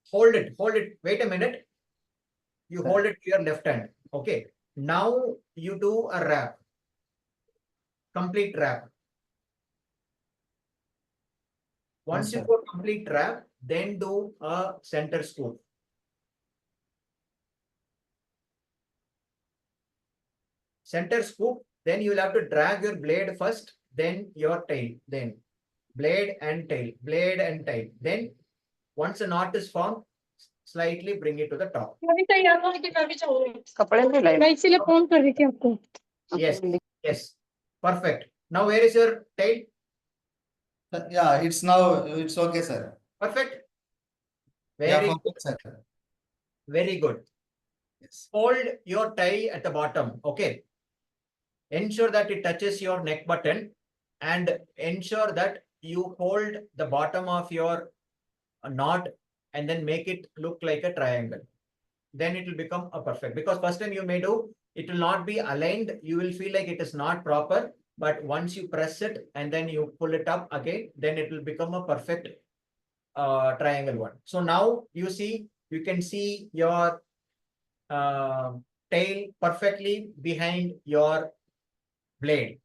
hold it. Hold it. Wait a minute. You hold it to your left hand. Okay. Now you do a wrap. Complete wrap. Once you
sir.
go complete wrap, then do a center scoop. Center scoop, then you will have to drag your blade first, then your tail, then blade and tail, blade and tail. Then once a knot is formed, slightly bring it to the top.
मैं इसीलिए phone कर रही थी आपको.
Yes, yes, perfect. Now where is your tail?
Yeah, it's okay, sir.
Perfect.
Yeah,
Very
perfect, sir.
Very good.
Yes.
Hold your tie at the bottom. Okay. Ensure that it touches your neck button and ensure that you hold the bottom of your knot and then make it look like a triangle. Then it will become a perfect, because first time you may do, it will not be aligned. You will feel like it is not proper, but once you press it and then you pull it up again, then it will become a perfect triangle one. So now you see, you can see your tail perfectly behind your blade.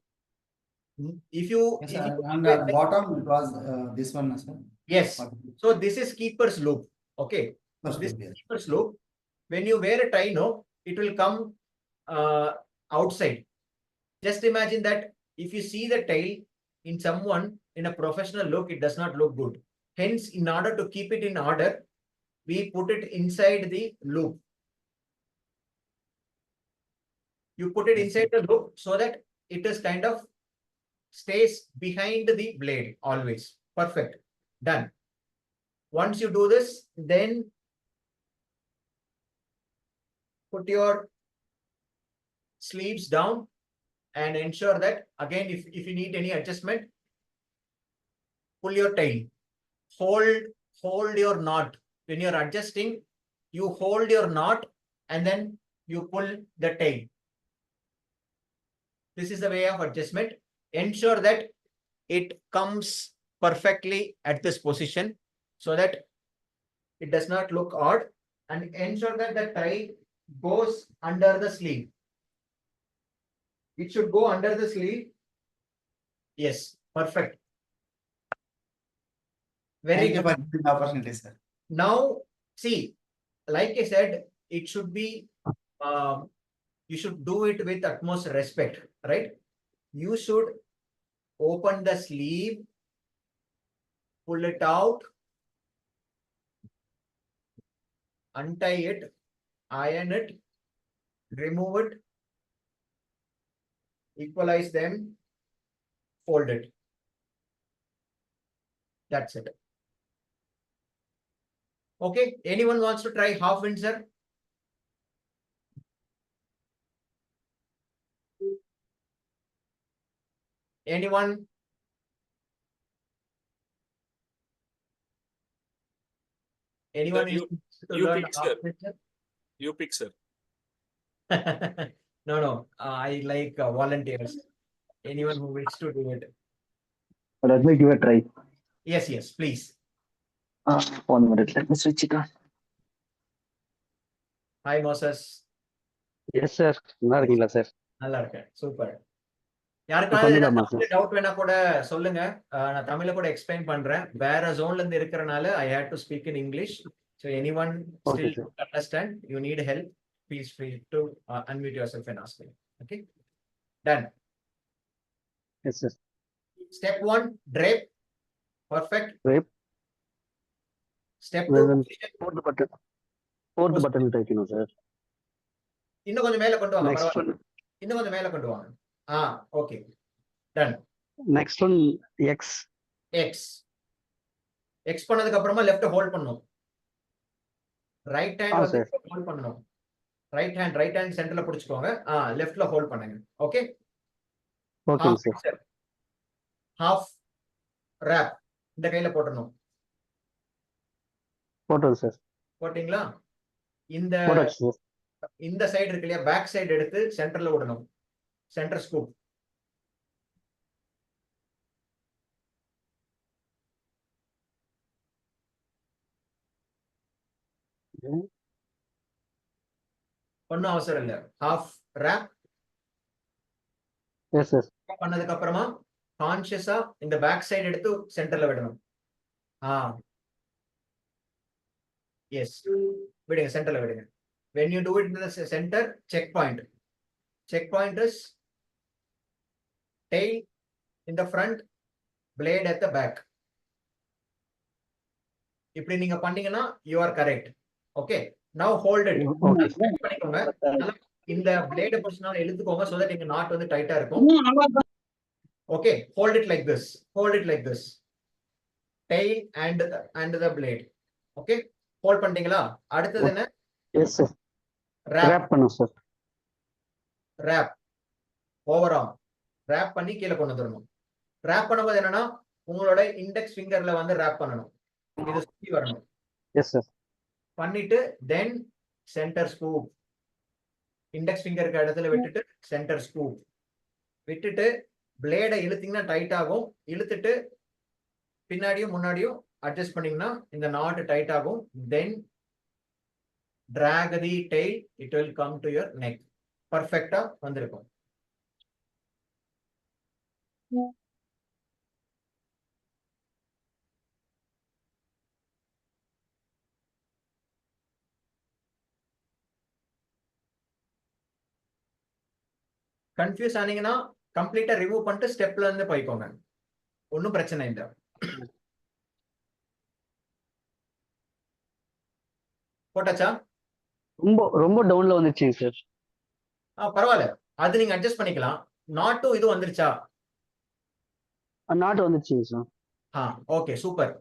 If you,
Yes,
if
sir.
you
And at bottom, it was this one, sir.
yes, so this is keeper's loop. Okay,
First
this
loop,
is
yes.
keeper's loop. When you wear a tie, no, it will come outside. Just imagine that if you see the tail in someone in a professional look, it does not look good. Hence, in order to keep it in order, we put it inside the loop. You put it inside the loop so that it is kind of stays behind the blade always. Perfect. Done. Once you do this, then put your sleeves down and ensure that again, if you need any adjustment, pull your tail. Hold your knot. When you're adjusting, you hold your knot and then you pull the tail. This is the way of adjustment. Ensure that it comes perfectly at this position so that it does not look odd, and ensure that the tie goes under the sleeve. It should go under the sleeve. Yes, perfect. Very
Thank you
good.
for giving the opportunity, sir.
Now, see, like I said, it should be, you should do it with utmost respect, right? You should open the sleeve, pull it out, untie it, iron it, remove it, equalize them, fold it. That's it. Okay, anyone wants to try half Windsor? Anyone? Anyone
you-
is to
you
learn
pick,
half
sir.
Windsor?
You pick, sir.
No. I like volunteers. Anyone who wishes to do it.
Let me give a try.
Yes, please.
1 minute. Let me switch it on.
Hi, Moses.
Yes, sir. நல்லா இருக்கீங்களா sir?
நல்லா இருக்கேன். Super. யாருக்காவது
தமிழாமா sir?
Doubt வேணா கூட சொல்லுங்க. நான் தமிழ்ல கூட எக்ஸ்பிளைன் பண்றேன். வேற ஜோன்ல இருந்து இருக்கறனால I had to speak in English. So anyone
Okay,
still
sir.
don't understand, you need help, please feel to unmute yourself and ask me. Okay? Done.
Yes, sir.
Step 1, drape. Perfect.
Drape.
Step 2,
Then
position.
fourth button. Fourth button தைக்கணும் sir.
இன்னும் கொஞ்சம் மேல கொண்டு வாங்க.
Next
பரவாயில்ல.
one.
இன்னும் கொஞ்சம் மேல கொண்டு வாங்க. Okay. Done.
Next one X.
X பண்ணதுக்கு அப்புறமா லெஃப்ட் ஹோல்ட் பண்ணனும். ரைட் ஹேண்ட் வந்து
sir.
ஹோல்ட் பண்ணனும். ரைட் ஹேண்ட் சென்டர்ல பிடிச்சுக்கோங்க. லெஃப்ட்ல ஹோல்ட் பண்ணுங்க. Okay?
Okay, sir.
Half wrap இந்த கையில போடணும்.
போட்டோம் சார்.
போட்டீங்களா? இந்த
போட்டாச்சு சார்.
இந்த சைடு இருக்கு இல்லையா, பேக் சைடு எடுத்து சென்டர்ல விடணும். Centre scoop. ஒன்னும் அவசரம் இல்ல. half wrap
Yes, sir.
பண்ணதுக்கு அப்புறமா கான்ஷியஸா இந்த பேக் சைடு எடுத்து சென்டர்ல விடணும். எஸ், விடுங்க, சென்டர்ல விடுங்க. when you do it in the center, check point is tail in the front, blade at the back. இப்படி நீங்க பண்ணீங்கன்னா you are correct. Okay, now hold it.
Okay.
பண்ணிக்கோங்க. இந்த blade பொசிஷனால இழுத்துக்கோங்க so that நீங்க நாட் வந்து டைட்டா இருக்கும். Okay, hold it like this. Tail and the blade. Okay, hold பண்ணிட்டீங்களா? அடுத்தது என்ன?
Yes, sir. Wrap பண்ணும் சார்.
wrap overarm wrap பண்ணி கீழ கொண்டு வரணும். wrap பண்ணும்போது என்னன்னா உங்களோட இண்டெக்ஸ் ஃபிங்கர்ல வந்து wrap பண்ணணும். இது சுத்தி வரணும்.
Yes, sir.
பண்ணிட்டு then center scoop. இண்டெக்ஸ் ஃபிங்கருக்கு இடத்துல விட்டுட்டு சென்டர் ஸ்கூப் விட்டுட்டு பிளேடை இழுத்தீங்கன்னா டைட் ஆகும். இழுத்துட்டு பின்னாடியும் முன்னாடியும் அட்ஜஸ்ட் பண்ணீங்கன்னா இந்த நாட் டைட் ஆகும். தென் drag the tail, it will come to your neck. பர்ஃபெக்ட்டா வந்திருக்கும். கன்ஃபியூஸ் ஆனீங்கன்னா கம்ப்ளீட்டா ரிமூவ் பண்ணிட்டு ஸ்டெப்ல இருந்து போய்க்கோங்க. ஒன்னும் பிரச்சனை இல்லை. போட்டாச்சா?
ரொம்ப டவுன்ல வந்துச்சுங்க சார்.
பரவாயில்ல, அது நீங்க அட்ஜஸ்ட் பண்ணிக்கலாம். நாட்டும் இது வந்துருச்சா?
நாட் வந்துச்சுங்க sir.
Okay, super.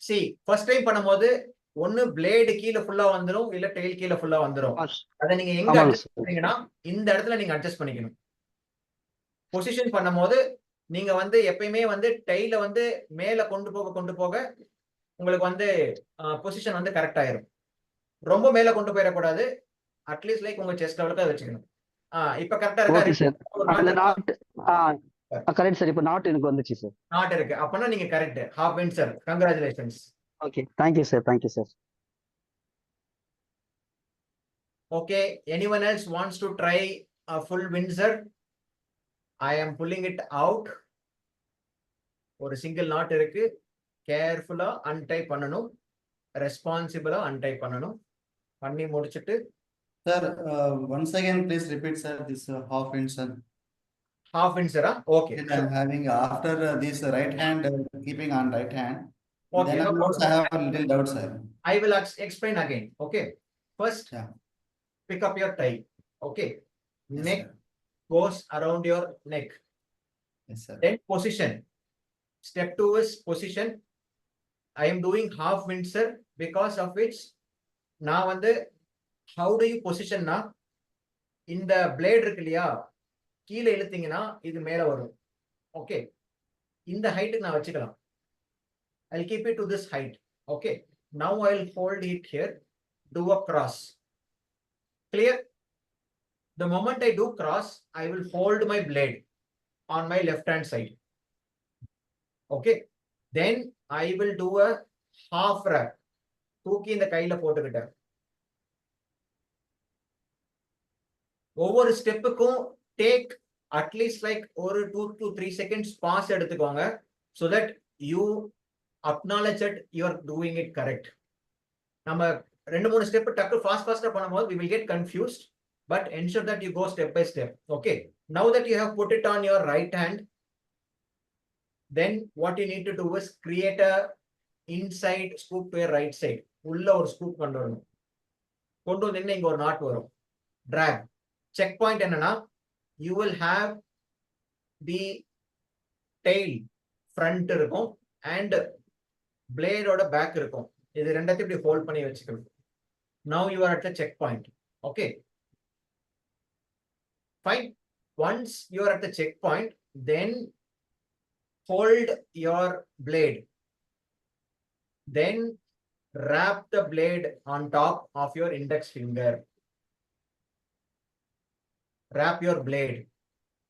C, first time பண்ணும்போது ஒன்னு பிளேடு கீழ ஃபுல்லா வந்துரும், இல்ல டெயில் கீழ ஃபுல்லா வந்துரும். அத நீங்க எங்க அட்ஜஸ்ட் பண்ணீங்கன்னா இந்த இடத்துல நீங்க அட்ஜஸ்ட் பண்ணிக்கணும். பொசிஷன் பண்ணும்போது நீங்க வந்து எப்பயுமே வந்து டெயில வந்து மேல கொண்டு போக உங்களுக்கு வந்து பொசிஷன் வந்து கரெக்ட் ஆயிரும். ரொம்ப மேல கொண்டு போயிடக்கூடாது. அட்லீஸ்ட் லைக் உங்க செஸ்ட் லெவலுக்கு அதை வச்சுக்கணும். இப்ப கரெக்டா இருக்கா?
அந்த நாட் கரெக்ட் சார். இப்போ நாட் எனக்கு வந்துச்சு சார்.
நாட் இருக்கு. அப்பனா நீங்க correct. Half win sir. Congratulations.
Okay, thank you sir, thank you sir.
Okay, anyone else wants to try a full Windsor? I am pulling it out. ஒரு சிங்கிள் நாட் இருக்கு. கேர்ஃபுல்லா அன்டை பண்ணணும். ரெஸ்பான்சிபிளா அன்டை பண்ணணும். பண்ணி முடிச்சிட்டு
Sir, once again, please repeat, sir, this half Windsor.
half Windsor. Okay.
Then I'm having after this right hand keeping on right hand.
Okay,
Then
no
onwards I
problem.
have a little doubt, sir.
I will explain again. Okay. First,
Yeah.
pick up your tie. Okay.
Yes,
Neck
sir.
goes around your neck.
Yes, sir.
Then position. Step 2 is position. I am doing half Windsor because of which now வந்து how do you position na? இந்த blade இருக்கு இல்லையா, கீழே இழுத்தீங்கன்னா இது மேல வரும். Okay, இந்த ஹைட்டுக்கு நான் வச்சுக்கலாம். I'll keep it to this height. Okay, now I'll hold it here, do a cross. Clear? The moment I do cross, I will hold my blade on my left hand side. Okay, then I will do a half wrap. தூக்கி இந்த கையில போட்டுக்கிட்டேன். ஒவ்வொரு ஸ்டெப்புக்கும் take at least like ஒரு 2 to 3 seconds pass எடுத்துக்கோங்க. so that you acknowledge that you are doing it correct. நம்ம 2-3 step டக்கு ஃபாஸ்டா பண்ணும்போது we will get confused, but ensure that you go step by step. Okay, now that you have put it on your right hand, then what you need to do is create a inside scoop to your right side. உள்ள ஒரு scoop கொண்டு வரணும். கொண்டு வந்து இங்க ஒரு not வரும். drag. Check point என்னன்னா, you will have the tail front இருக்கும் and blade ஓட back இருக்கும். இது ரெண்டத்தையும் இப்படி ஹோல்ட் பண்ணி வச்சுக்கணும். now you are at the check point. Okay, fine. Once you are at the check point, then hold your blade, then wrap the blade on top of your index finger. Wrap your blade.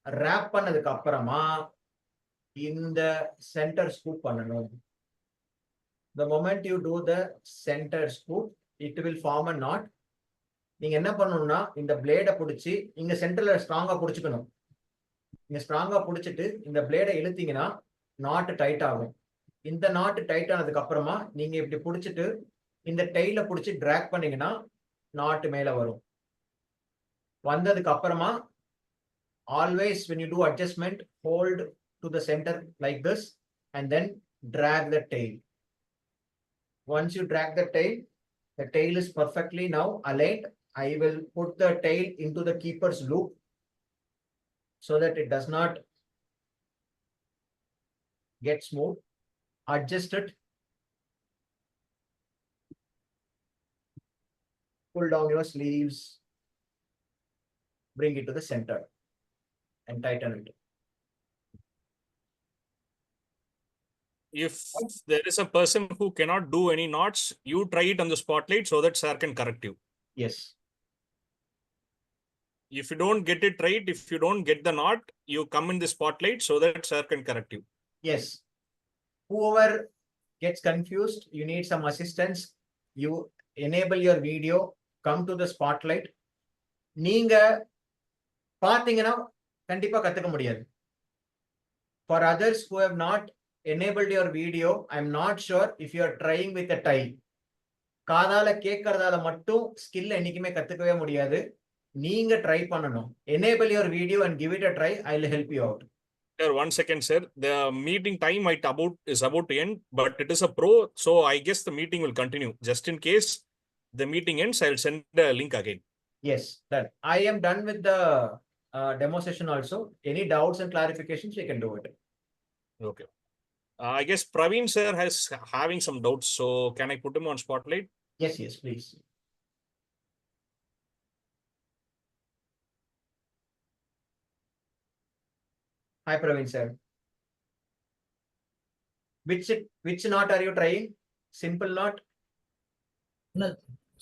Wrap பண்ணதுக்கு அப்புறமா இந்த center scoop பண்ணணும். The moment you do the center scoop, it will form a knot. நீங்க என்ன பண்ணணும்னா, இந்த பிளேட பிடிச்சி இங்க சென்டர்ல ஸ்ட்ராங்கா பிடிச்சுக்கணும். நீங்க ஸ்ட்ராங்கா பிடிச்சிட்டு இந்த பிளேட இழுத்தீங்கன்னா நாட் டைட் ஆகும். இந்த நாட் டைட் ஆனதுக்கு அப்புறமா நீங்க இப்படி பிடிச்சிட்டு இந்த டெய்ல பிடிச்சி டிராக் பண்ணீங்கன்னா நாட் மேல வரும். வந்ததுக்கு அப்புறமா always when you do adjustment, hold to the center like this and then drag the tail. Once you drag the tail is perfectly now aligned. I will put the tail into the keeper's loop so that it does not get smooth. Adjust it. Pull down your sleeves. Bring it to the center and tighten it.
If there is a person who cannot do any knots, you try it on the spotlight so that sir can correct you.
Yes.
If you don't get it right, if you don't get the knot, you come in the spotlight so that sir can correct you.
Yes. Whoever gets confused, you need some assistance. You enable your video, come to the spotlight. நீங்க பாத்தீங்கன்னா கண்டிப்பா கத்துக்க முடியாது. For others who have not enabled your video, I'm not sure if you are trying with a tie. காதால கேட்கறதால மட்டும் skill என்னைக்குமே கத்துக்கவே முடியாது. நீங்க ட்ரை பண்ணணும். Enable your video and give it a try. I'll help you out.
Sir, 1 second, sir. The meeting time is about to end, but it is a pro, so I guess the meeting will continue. Just in case the meeting ends, I'll send the link again.
Yes, that I am done with the demo session also. Any doubts and clarifications, we can do it.
Okay. I guess Praveen sir has having some doubts, so can I put him on spotlight?
Yes, please. Hi, Praveen sir. Which knot are you trying? Simple knot?
No,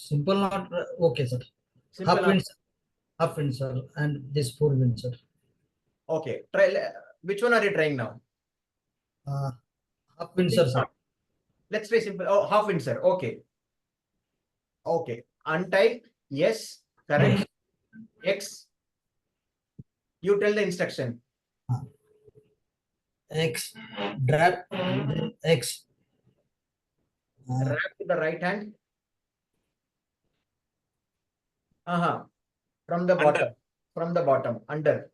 simple knot. Okay, sir.
Simple
Half Windsor and this full Windsor.
Okay. Try. Which one are you trying now?
Half insert, sir.
Let's try simple. Oh, half insert. Okay. Okay. Untie. Yes. Correct. X. You tell the instruction.
X. Drag. X.
Wrap to the right hand. From the
Under.
bottom. From the bottom. Under.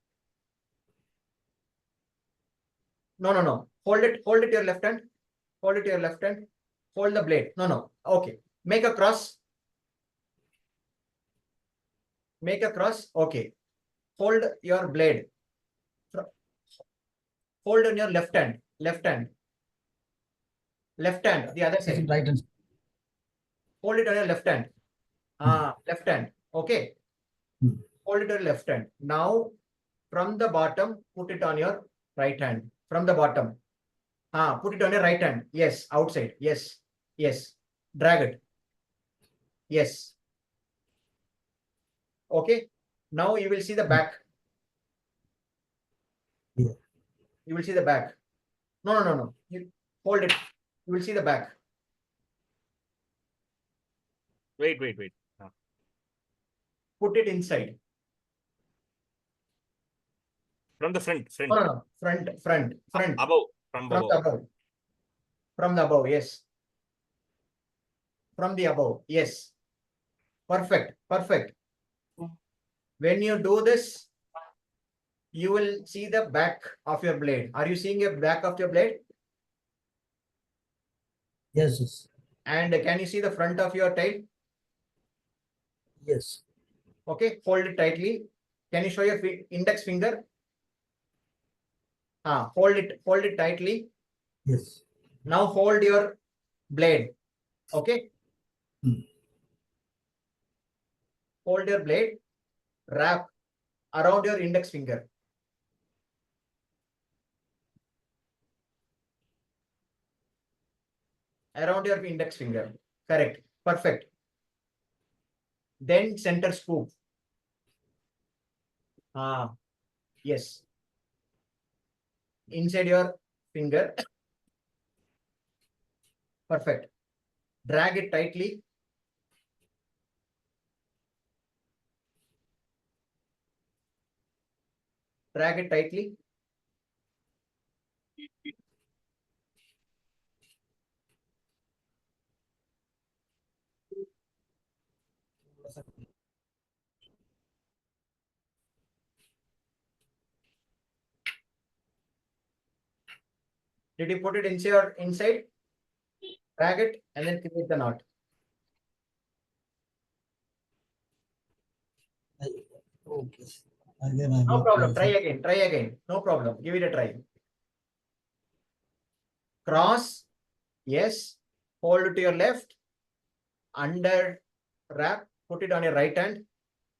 No. Hold it to your left hand. Hold it to your left hand. Hold the blade. No. Okay. Make a cross. Make a cross. Okay. Hold your blade. Hold on your left hand. Left hand. Left hand. The other side.
Right hand.
Hold it on your left hand. Left hand. Okay. Hold it on your left hand. Now, from the bottom, put it on your right hand. From the bottom. Put it on your right hand. Yes. Outside. Yes. Drag it. Yes. Okay. Now you will see the back.
Yeah.
You will see the back. No. You hold it. You will see the back.
Wait.
Put it inside.
From the front.
No. Front.
Above. From
From the above. From the above. Yes. From the above. Yes. Perfect. When you do this, you will see the back of your blade. Are you seeing a back of your blade?
Yes.
And can you see the front of your tail?
Yes.
Okay. Hold it tightly. Can you show your index finger? Hold it tightly.
Yes.
Now hold your blade. Okay. Hold your blade. Wrap around your index finger. Around your index finger. Correct. Perfect. Then center scoop. Yes. Inside your finger. Perfect. Drag it tightly. Drag it tightly. Did you put it inside? Drag it and then create the knot.
Okay. Again,
No problem. Try again. No problem. Give it a try. Cross. Yes. Hold to your left. Under wrap. Put it on your right hand.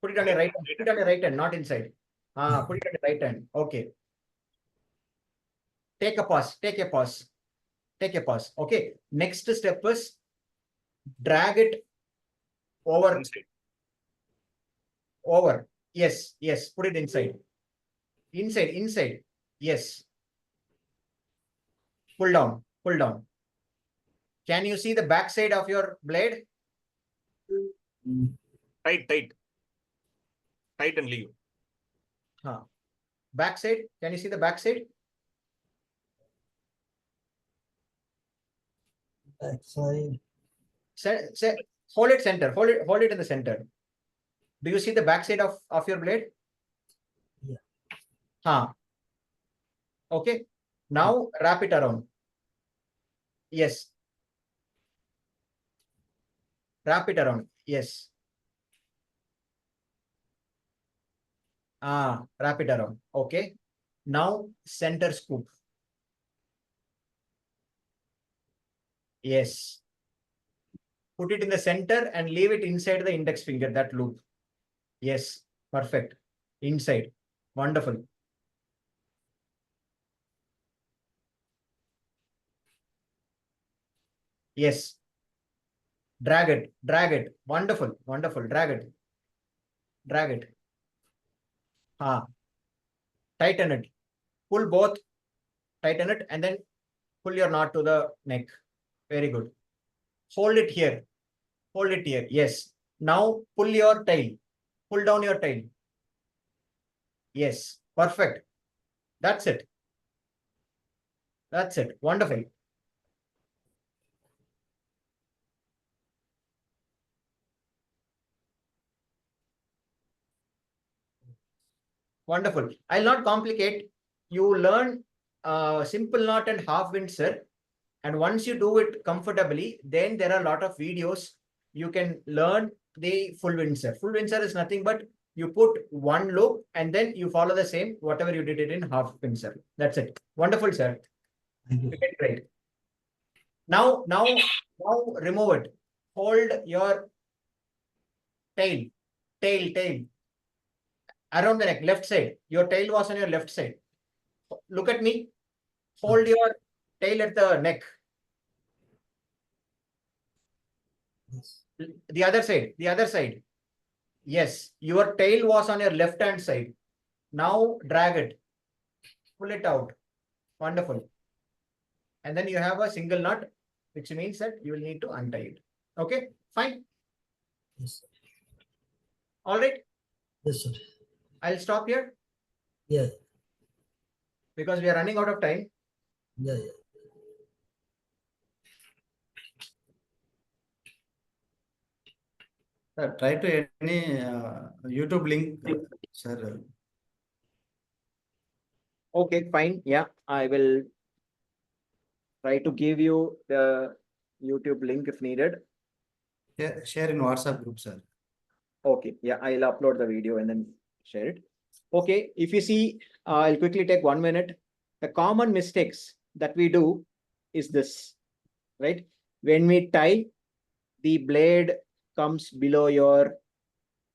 Put it on your right hand. Put it on your right hand, not inside. Put it on your right hand. Okay. Take a pause. Okay. Next step is drag it over.
Inside.
Over. Yes. Put it inside. Inside. Yes. Pull down. Can you see the back side of your blade?
Tight and leave.
Back side. Can you see the back side?
Back side.
Hold it center. Hold it in the center. Do you see the back side of your blade?
Yeah.
Okay. Now wrap it around. Yes. Wrap it around. Yes. Wrap it around. Okay. Now center scoop. Yes. Put it in the center and leave it inside the index finger, that loop. Yes. Perfect. Inside. Wonderful. Yes. Drag it. Wonderful. Drag it. Tighten it. pull both, tighten it, and then pull your knot to the neck. Very good. Hold it here. Hold it here. Yes. Now pull your tail. Pull down your tail. Yes. Perfect. That's it. That's it. Wonderful. Wonderful. I'll not complicate. You learn simple knot and half Windsor. And once you do it comfortably, then there are a lot of videos. You can learn the full Windsor. Full Windsor is nothing but you put one loop and then you follow the same, whatever you did it in half Windsor. That's it. Wonderful, sir.
Thank you.
Okay, great. Now remove it. Hold your tail. Around the neck, left side. Your tail was on your left side. Look at me. Hold your tail at the neck.
Yes.
The other side. Yes, your tail was on your left hand side. Now drag it. Pull it out. Wonderful. And then you have a single knot, which means that you will need to untie it. Okay, fine.
Yes.
All right.
Yes, sir.
I'll stop here
Yeah.
because we are running out of time.
Yeah.
Sir, try to any YouTube link, sir.
Okay, fine. Yeah, I will try to give you the YouTube link if needed.
Share in WhatsApp group, sir.
Okay, yeah, I'll upload the video and then share it. Okay, if you see, I'll quickly take 1 minute. The common mistakes that we do is this, right? When we tie, the blade comes below your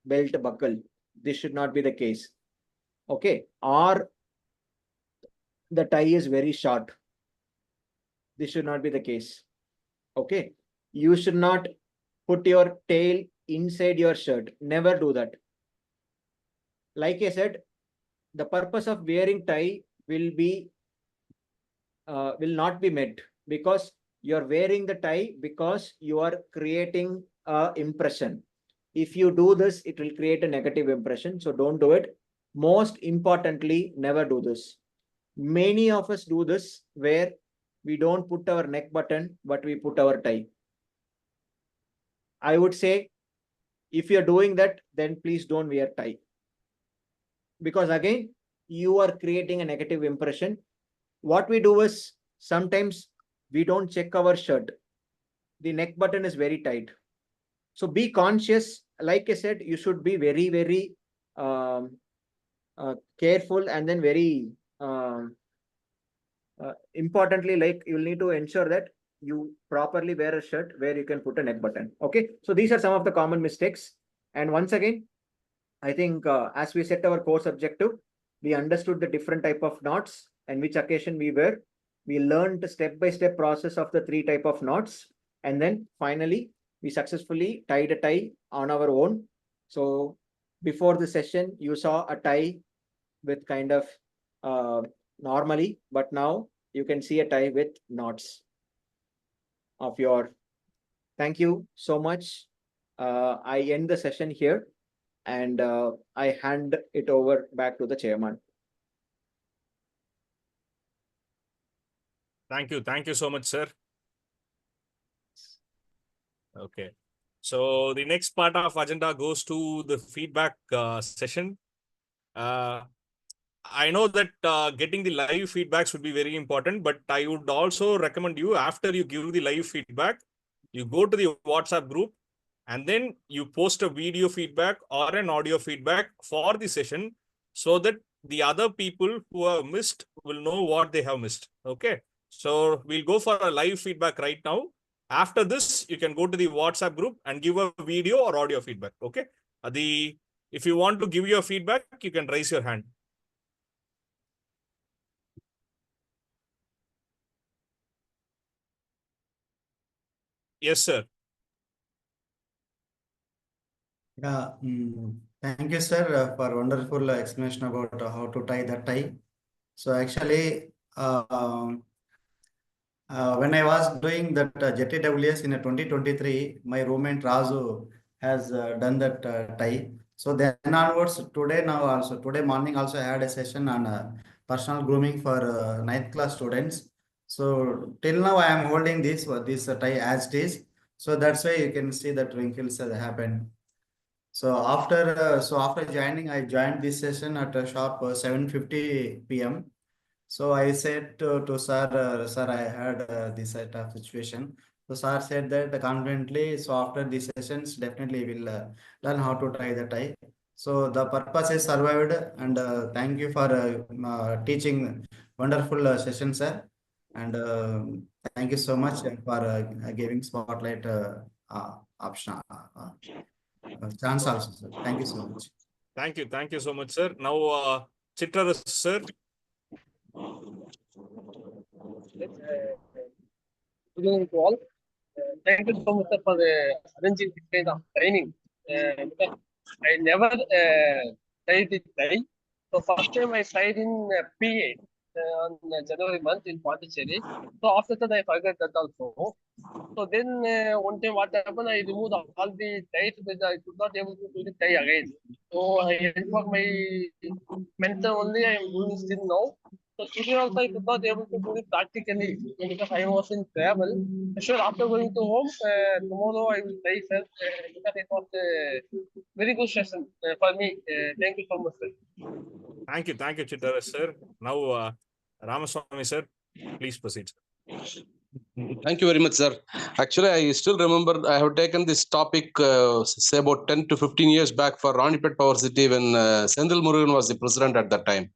belt buckle. This should not be the case. Okay, or the tie is very short. This should not be the case. Okay, you should not put your tail inside your shirt. Never do that. Like I said, the purpose of wearing tie will not be met because you're wearing the tie because you are creating a impression. If you do this, it will create a negative impression. So don't do it. Most importantly, never do this. Many of us do this where we don't put our neck button, but we put our tie. I would say if you're doing that, then please don't wear tie. Because again, you are creating a negative impression. What we do is sometimes we don't check our shirt. The neck button is very tight. So be conscious. Like I said, you should be very, very careful and then very importantly, like you'll need to ensure that you properly wear a shirt where you can put a neck button. Okay. So these are some of the common mistakes. And once again, I think as we set our course objective, we understood the different type of knots and which occasion we were. We learned the step-by-step process of the 3 type of knots. And then finally, we successfully tied a tie on our own. So before the session, you saw a tie with kind of normally, but now you can see a tie with knots of your. Thank you so much. I end the session here and I hand it over back to the chairman.
Thank you. Thank you so much, sir. Okay. So the next part of agenda goes to the feedback session. I know that getting the live feedbacks would be very important, but I would also recommend you after you give the live feedback, you go to the WhatsApp group and then you post a video feedback or an audio feedback for the session so that the other people who have missed will know what they have missed. Okay. So we'll go for a live feedback right now. After this, you can go to the WhatsApp group and give a video or audio feedback. Okay. If you want to give your feedback, you can raise your hand. Yes, sir.
Yeah, thank you, sir, for wonderful explanation about how to tie the tie. So actually, when I was doing that JTWS in 2023, my roommate Razu has done that tie. So then onwards, today morning also I had a session on personal grooming for ninth class students. So till now I am holding this tie as it is. So that's why you can see that wrinkles have happened. So after joining, I joined this session at a sharp 7:50 p.m. So I said to sir, sir, I had this type of situation. So sir said that confidently. So after these sessions, definitely will learn how to tie the tie. So the purpose is survived, and thank you for teaching wonderful session, sir. And thank you so much for giving spotlight option chance also, sir. Thank you so much.
Thank you so much, sir. Now, Chitraras, sir.
Good evening to all. Thank you so much sir, for arranging this kind of training. Because I never tried it tie. So first time I tried in PA on January month in Pondicherry. So after that I forgot that also. So then one time what happened, I removed all the ties, but I could not able to do the tie again. So I help for my mentor only. I am doing still now. So today also I could not able to do it practically because I was in travel. Sure, after going to home, tomorrow I will try sir because it was a very good session for me. Thank you so much, sir.
Thank you, Chitraras, sir. Now, Ramaswamy, sir, please proceed.
Thank you very much, sir. Actually, I still remember I have taken this topic, say about 10 to 15 years back for Ranipet Power City when Sendil Murugan was the president at that time.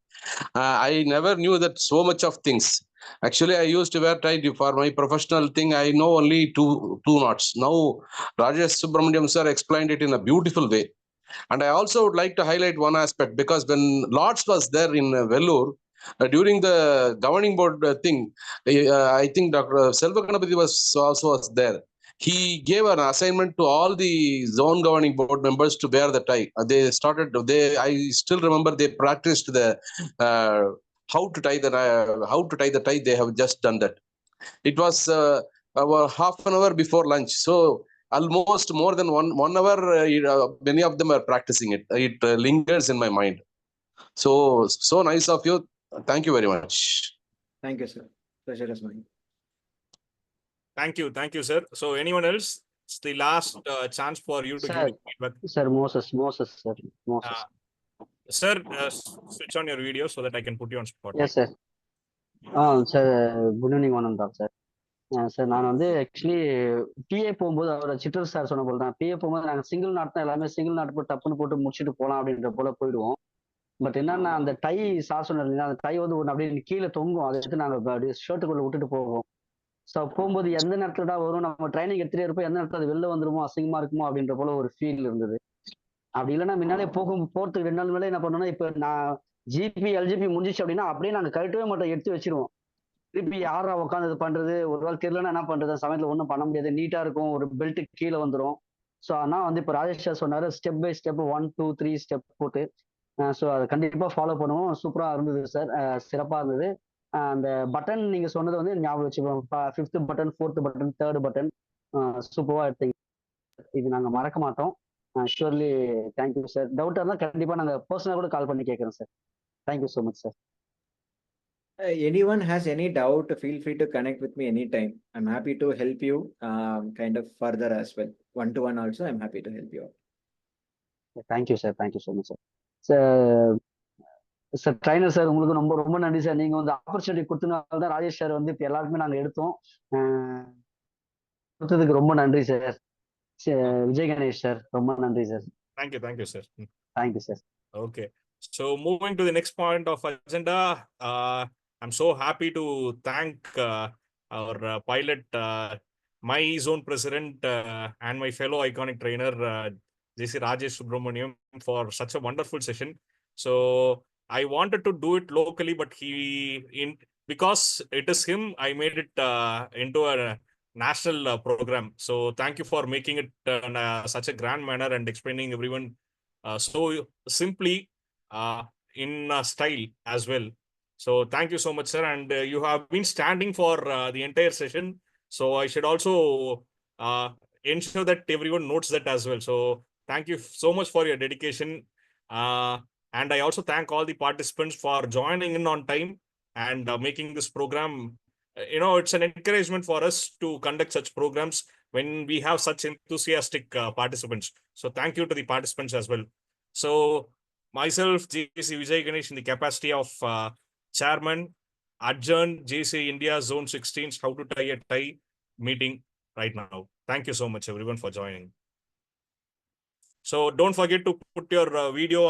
I never knew that so much of things. Actually, I used to wear tie for my professional thing. I know only two knots. Now, Rajesh Subramanian sir explained it in a beautiful way. And I also would like to highlight one aspect because when Lords was there in Vellore, during the governing board thing, I think Dr. Selva Ganapathy was there. He gave an assignment to all the zone governing board members to wear the tie. I still remember they practiced the how to tie the tie. They have just done that. It was about half an hour before lunch. So almost more than one hour, many of them are practicing it. It lingers in my mind. So nice of you. Thank you very much.
Thank you, sir. Pleasure is mine.
Thank you, sir. So, anyone else? It's the last chance for you to
Sir,
give the feedback.
sir, Moses, sir, Moses.
Sir, switch on your video so that I can put you on spot.
Yes, sir. Sir, good evening, Anandab, sir. Sir நான் வந்து actually BA போகும்போது அவர் சிற்றர் sir சொன்ன போல தான் BA போகும்போது நாங்கள் single not தான் எல்லாமே சிங்கிள் நாட் போட்டு டப்புன்னு போட்டு முடிச்சுட்டு போகலாம் அப்படின்ற போல போயிடுவோம். பட் என்னன்னா அந்த டை சார் சொன்னீங்கன்னா அந்த டை வந்து ஒன்று அப்படியே கீழே தொங்கும், அதை எடுத்து நாங்கள் அப்படியே ஷர்ட்டுக்குள்ள விட்டுட்டு போவோம். ஸோ போகும்போது எந்த நேரத்துல தான் வரும், நம்ம ட்ரைனிங் எடுத்துகிட்டே இருப்போம், எந்த நேரத்தில் அது வெளில வந்துருமோ அசிங்கமா இருக்குமோ அப்படின்ற போல ஒரு ஃபீல் இருந்தது. அப்படி இல்லைன்னா முன்னாலே போகிறதுக்கு 2 நாள் மேலே என்ன பண்ணோம்னா, இப்போ நான் ஜிபி எல்ஜிபி முடிஞ்சிச்சு அப்படின்னா அப்படியே நாங்கள் கழட்டவே மாட்டோம், எடுத்து வச்சிருவோம். திருப்பி யாரா உட்காந்து இது பண்றது, ஒரு வேளை தெரியலன்னா என்ன பண்றது, சமயத்துல ஒன்றும் பண்ண முடியாது, நீட்டா இருக்கும், ஒரு பெல்ட் கீழே வந்துடும். ஸோ ஆனால் வந்து இப்போ ராஜேஷ் சார் சொன்னாரு ஸ்டெப் பை ஸ்டெப் 1 2 3 ஸ்டெப் போட்டு, ஸோ அதை கண்டிப்பாக ஃபாலோ பண்ணுவோம். சூப்பராக இருந்தது சார், சிறப்பாக இருந்தது. அந்த பட்டன் நீங்க சொன்னது வந்து ஞாபகம் வச்சுக்கோங்க, 5th button 4th button 3rd button சூப்பராக எடுத்தீங்க, இது நாங்கள் மறக்க மாட்டோம். Surely thank you sir. டவுட்டாக இருந்தால் கண்டிப்பாக நாங்கள் பர்சனலாக கூட கால் பண்ணி கேட்குறோம் sir. Thank you so much sir.
Anyone has any doubt, feel free to connect with me anytime. I'm happy to help you kind of further as well. One-to-one also, I'm happy to help you out.
Thank you sir, thank you so much sir. Sir sir trainer sir உங்களுக்கு ரொம்ப ரொம்ப நன்றி sir. நீங்கள் வந்து opportunity கொடுத்தனால தான் Rajesh sir வந்து இப்போ எல்லாருக்குமே நாங்கள் எடுத்தோம். கொடுத்ததுக்கு ரொம்ப நன்றி சார். விஜய் கணேஷ் சார் ரொம்ப நன்றி sir.
Thank you, sir.
Thank you, sir.
Okay. So, moving to the next point of agenda, I'm so happy to thank our pilot, my zone president, and my fellow iconic trainer, JC Rajesh Subramanian, for such a wonderful session. So, I wanted to do it locally, but because it is him, I made it into a national program. So, thank you for making it in such a grand manner and explaining everyone so simply in style as well. So thank you so much, sir. And you have been standing for the entire session. So I should also ensure that everyone notes that as well. So thank you so much for your dedication. And I also thank all the participants for joining in on time and making this program. It's an encouragement for us to conduct such programs when we have such enthusiastic participants. So thank you to the participants as well. So myself, JC Vijay Ganesh, in the capacity of Chairman, adjourned JC India Zone 16 How to Tie a Tie meeting right now. Thank you so much, everyone, for joining. So don't forget to put your video